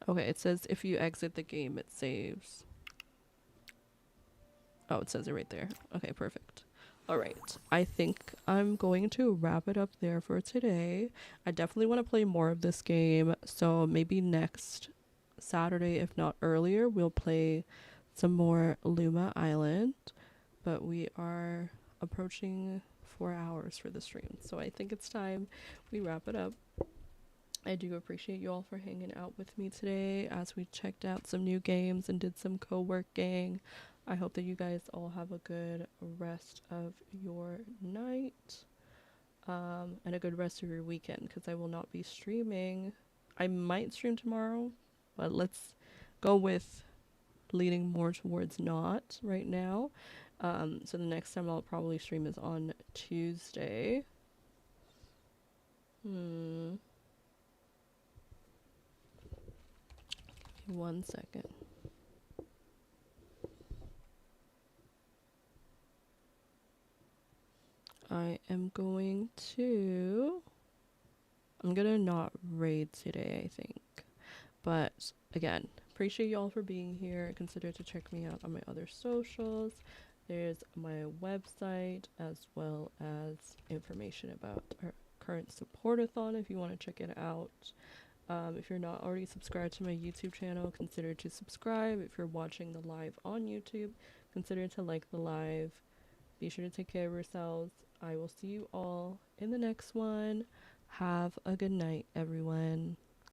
S1: Okay, it says if you exit the game, it saves. Oh, it says it right there. Okay, perfect. All right. I think I'm going to wrap it up there for today. I definitely want to play more of this game. So maybe next Saturday, if not earlier, we'll play some more Luma Island. But we are approaching 4 hours for the stream. So I think it's time we wrap it up. I do appreciate you all for hanging out with me today as we checked out some new games and did some co-working. I hope that you guys all have a good rest of your night and a good rest of your weekend, because I will not be streaming. I might stream tomorrow, but let's go with leaning more towards not right now. So the next time I'll probably stream is on Tuesday. 1 second. I'm gonna not raid today, I think. But again, appreciate y'all for being here. Consider to check me out on my other socials. There's my website as well as information about our current supportathon if you want to check it out. If you're not already subscribed to my YouTube channel, consider to subscribe. If you're watching the live on YouTube, consider to like the live. Be sure to take care of yourselves. I will see you all in the next one. Have a good night, everyone.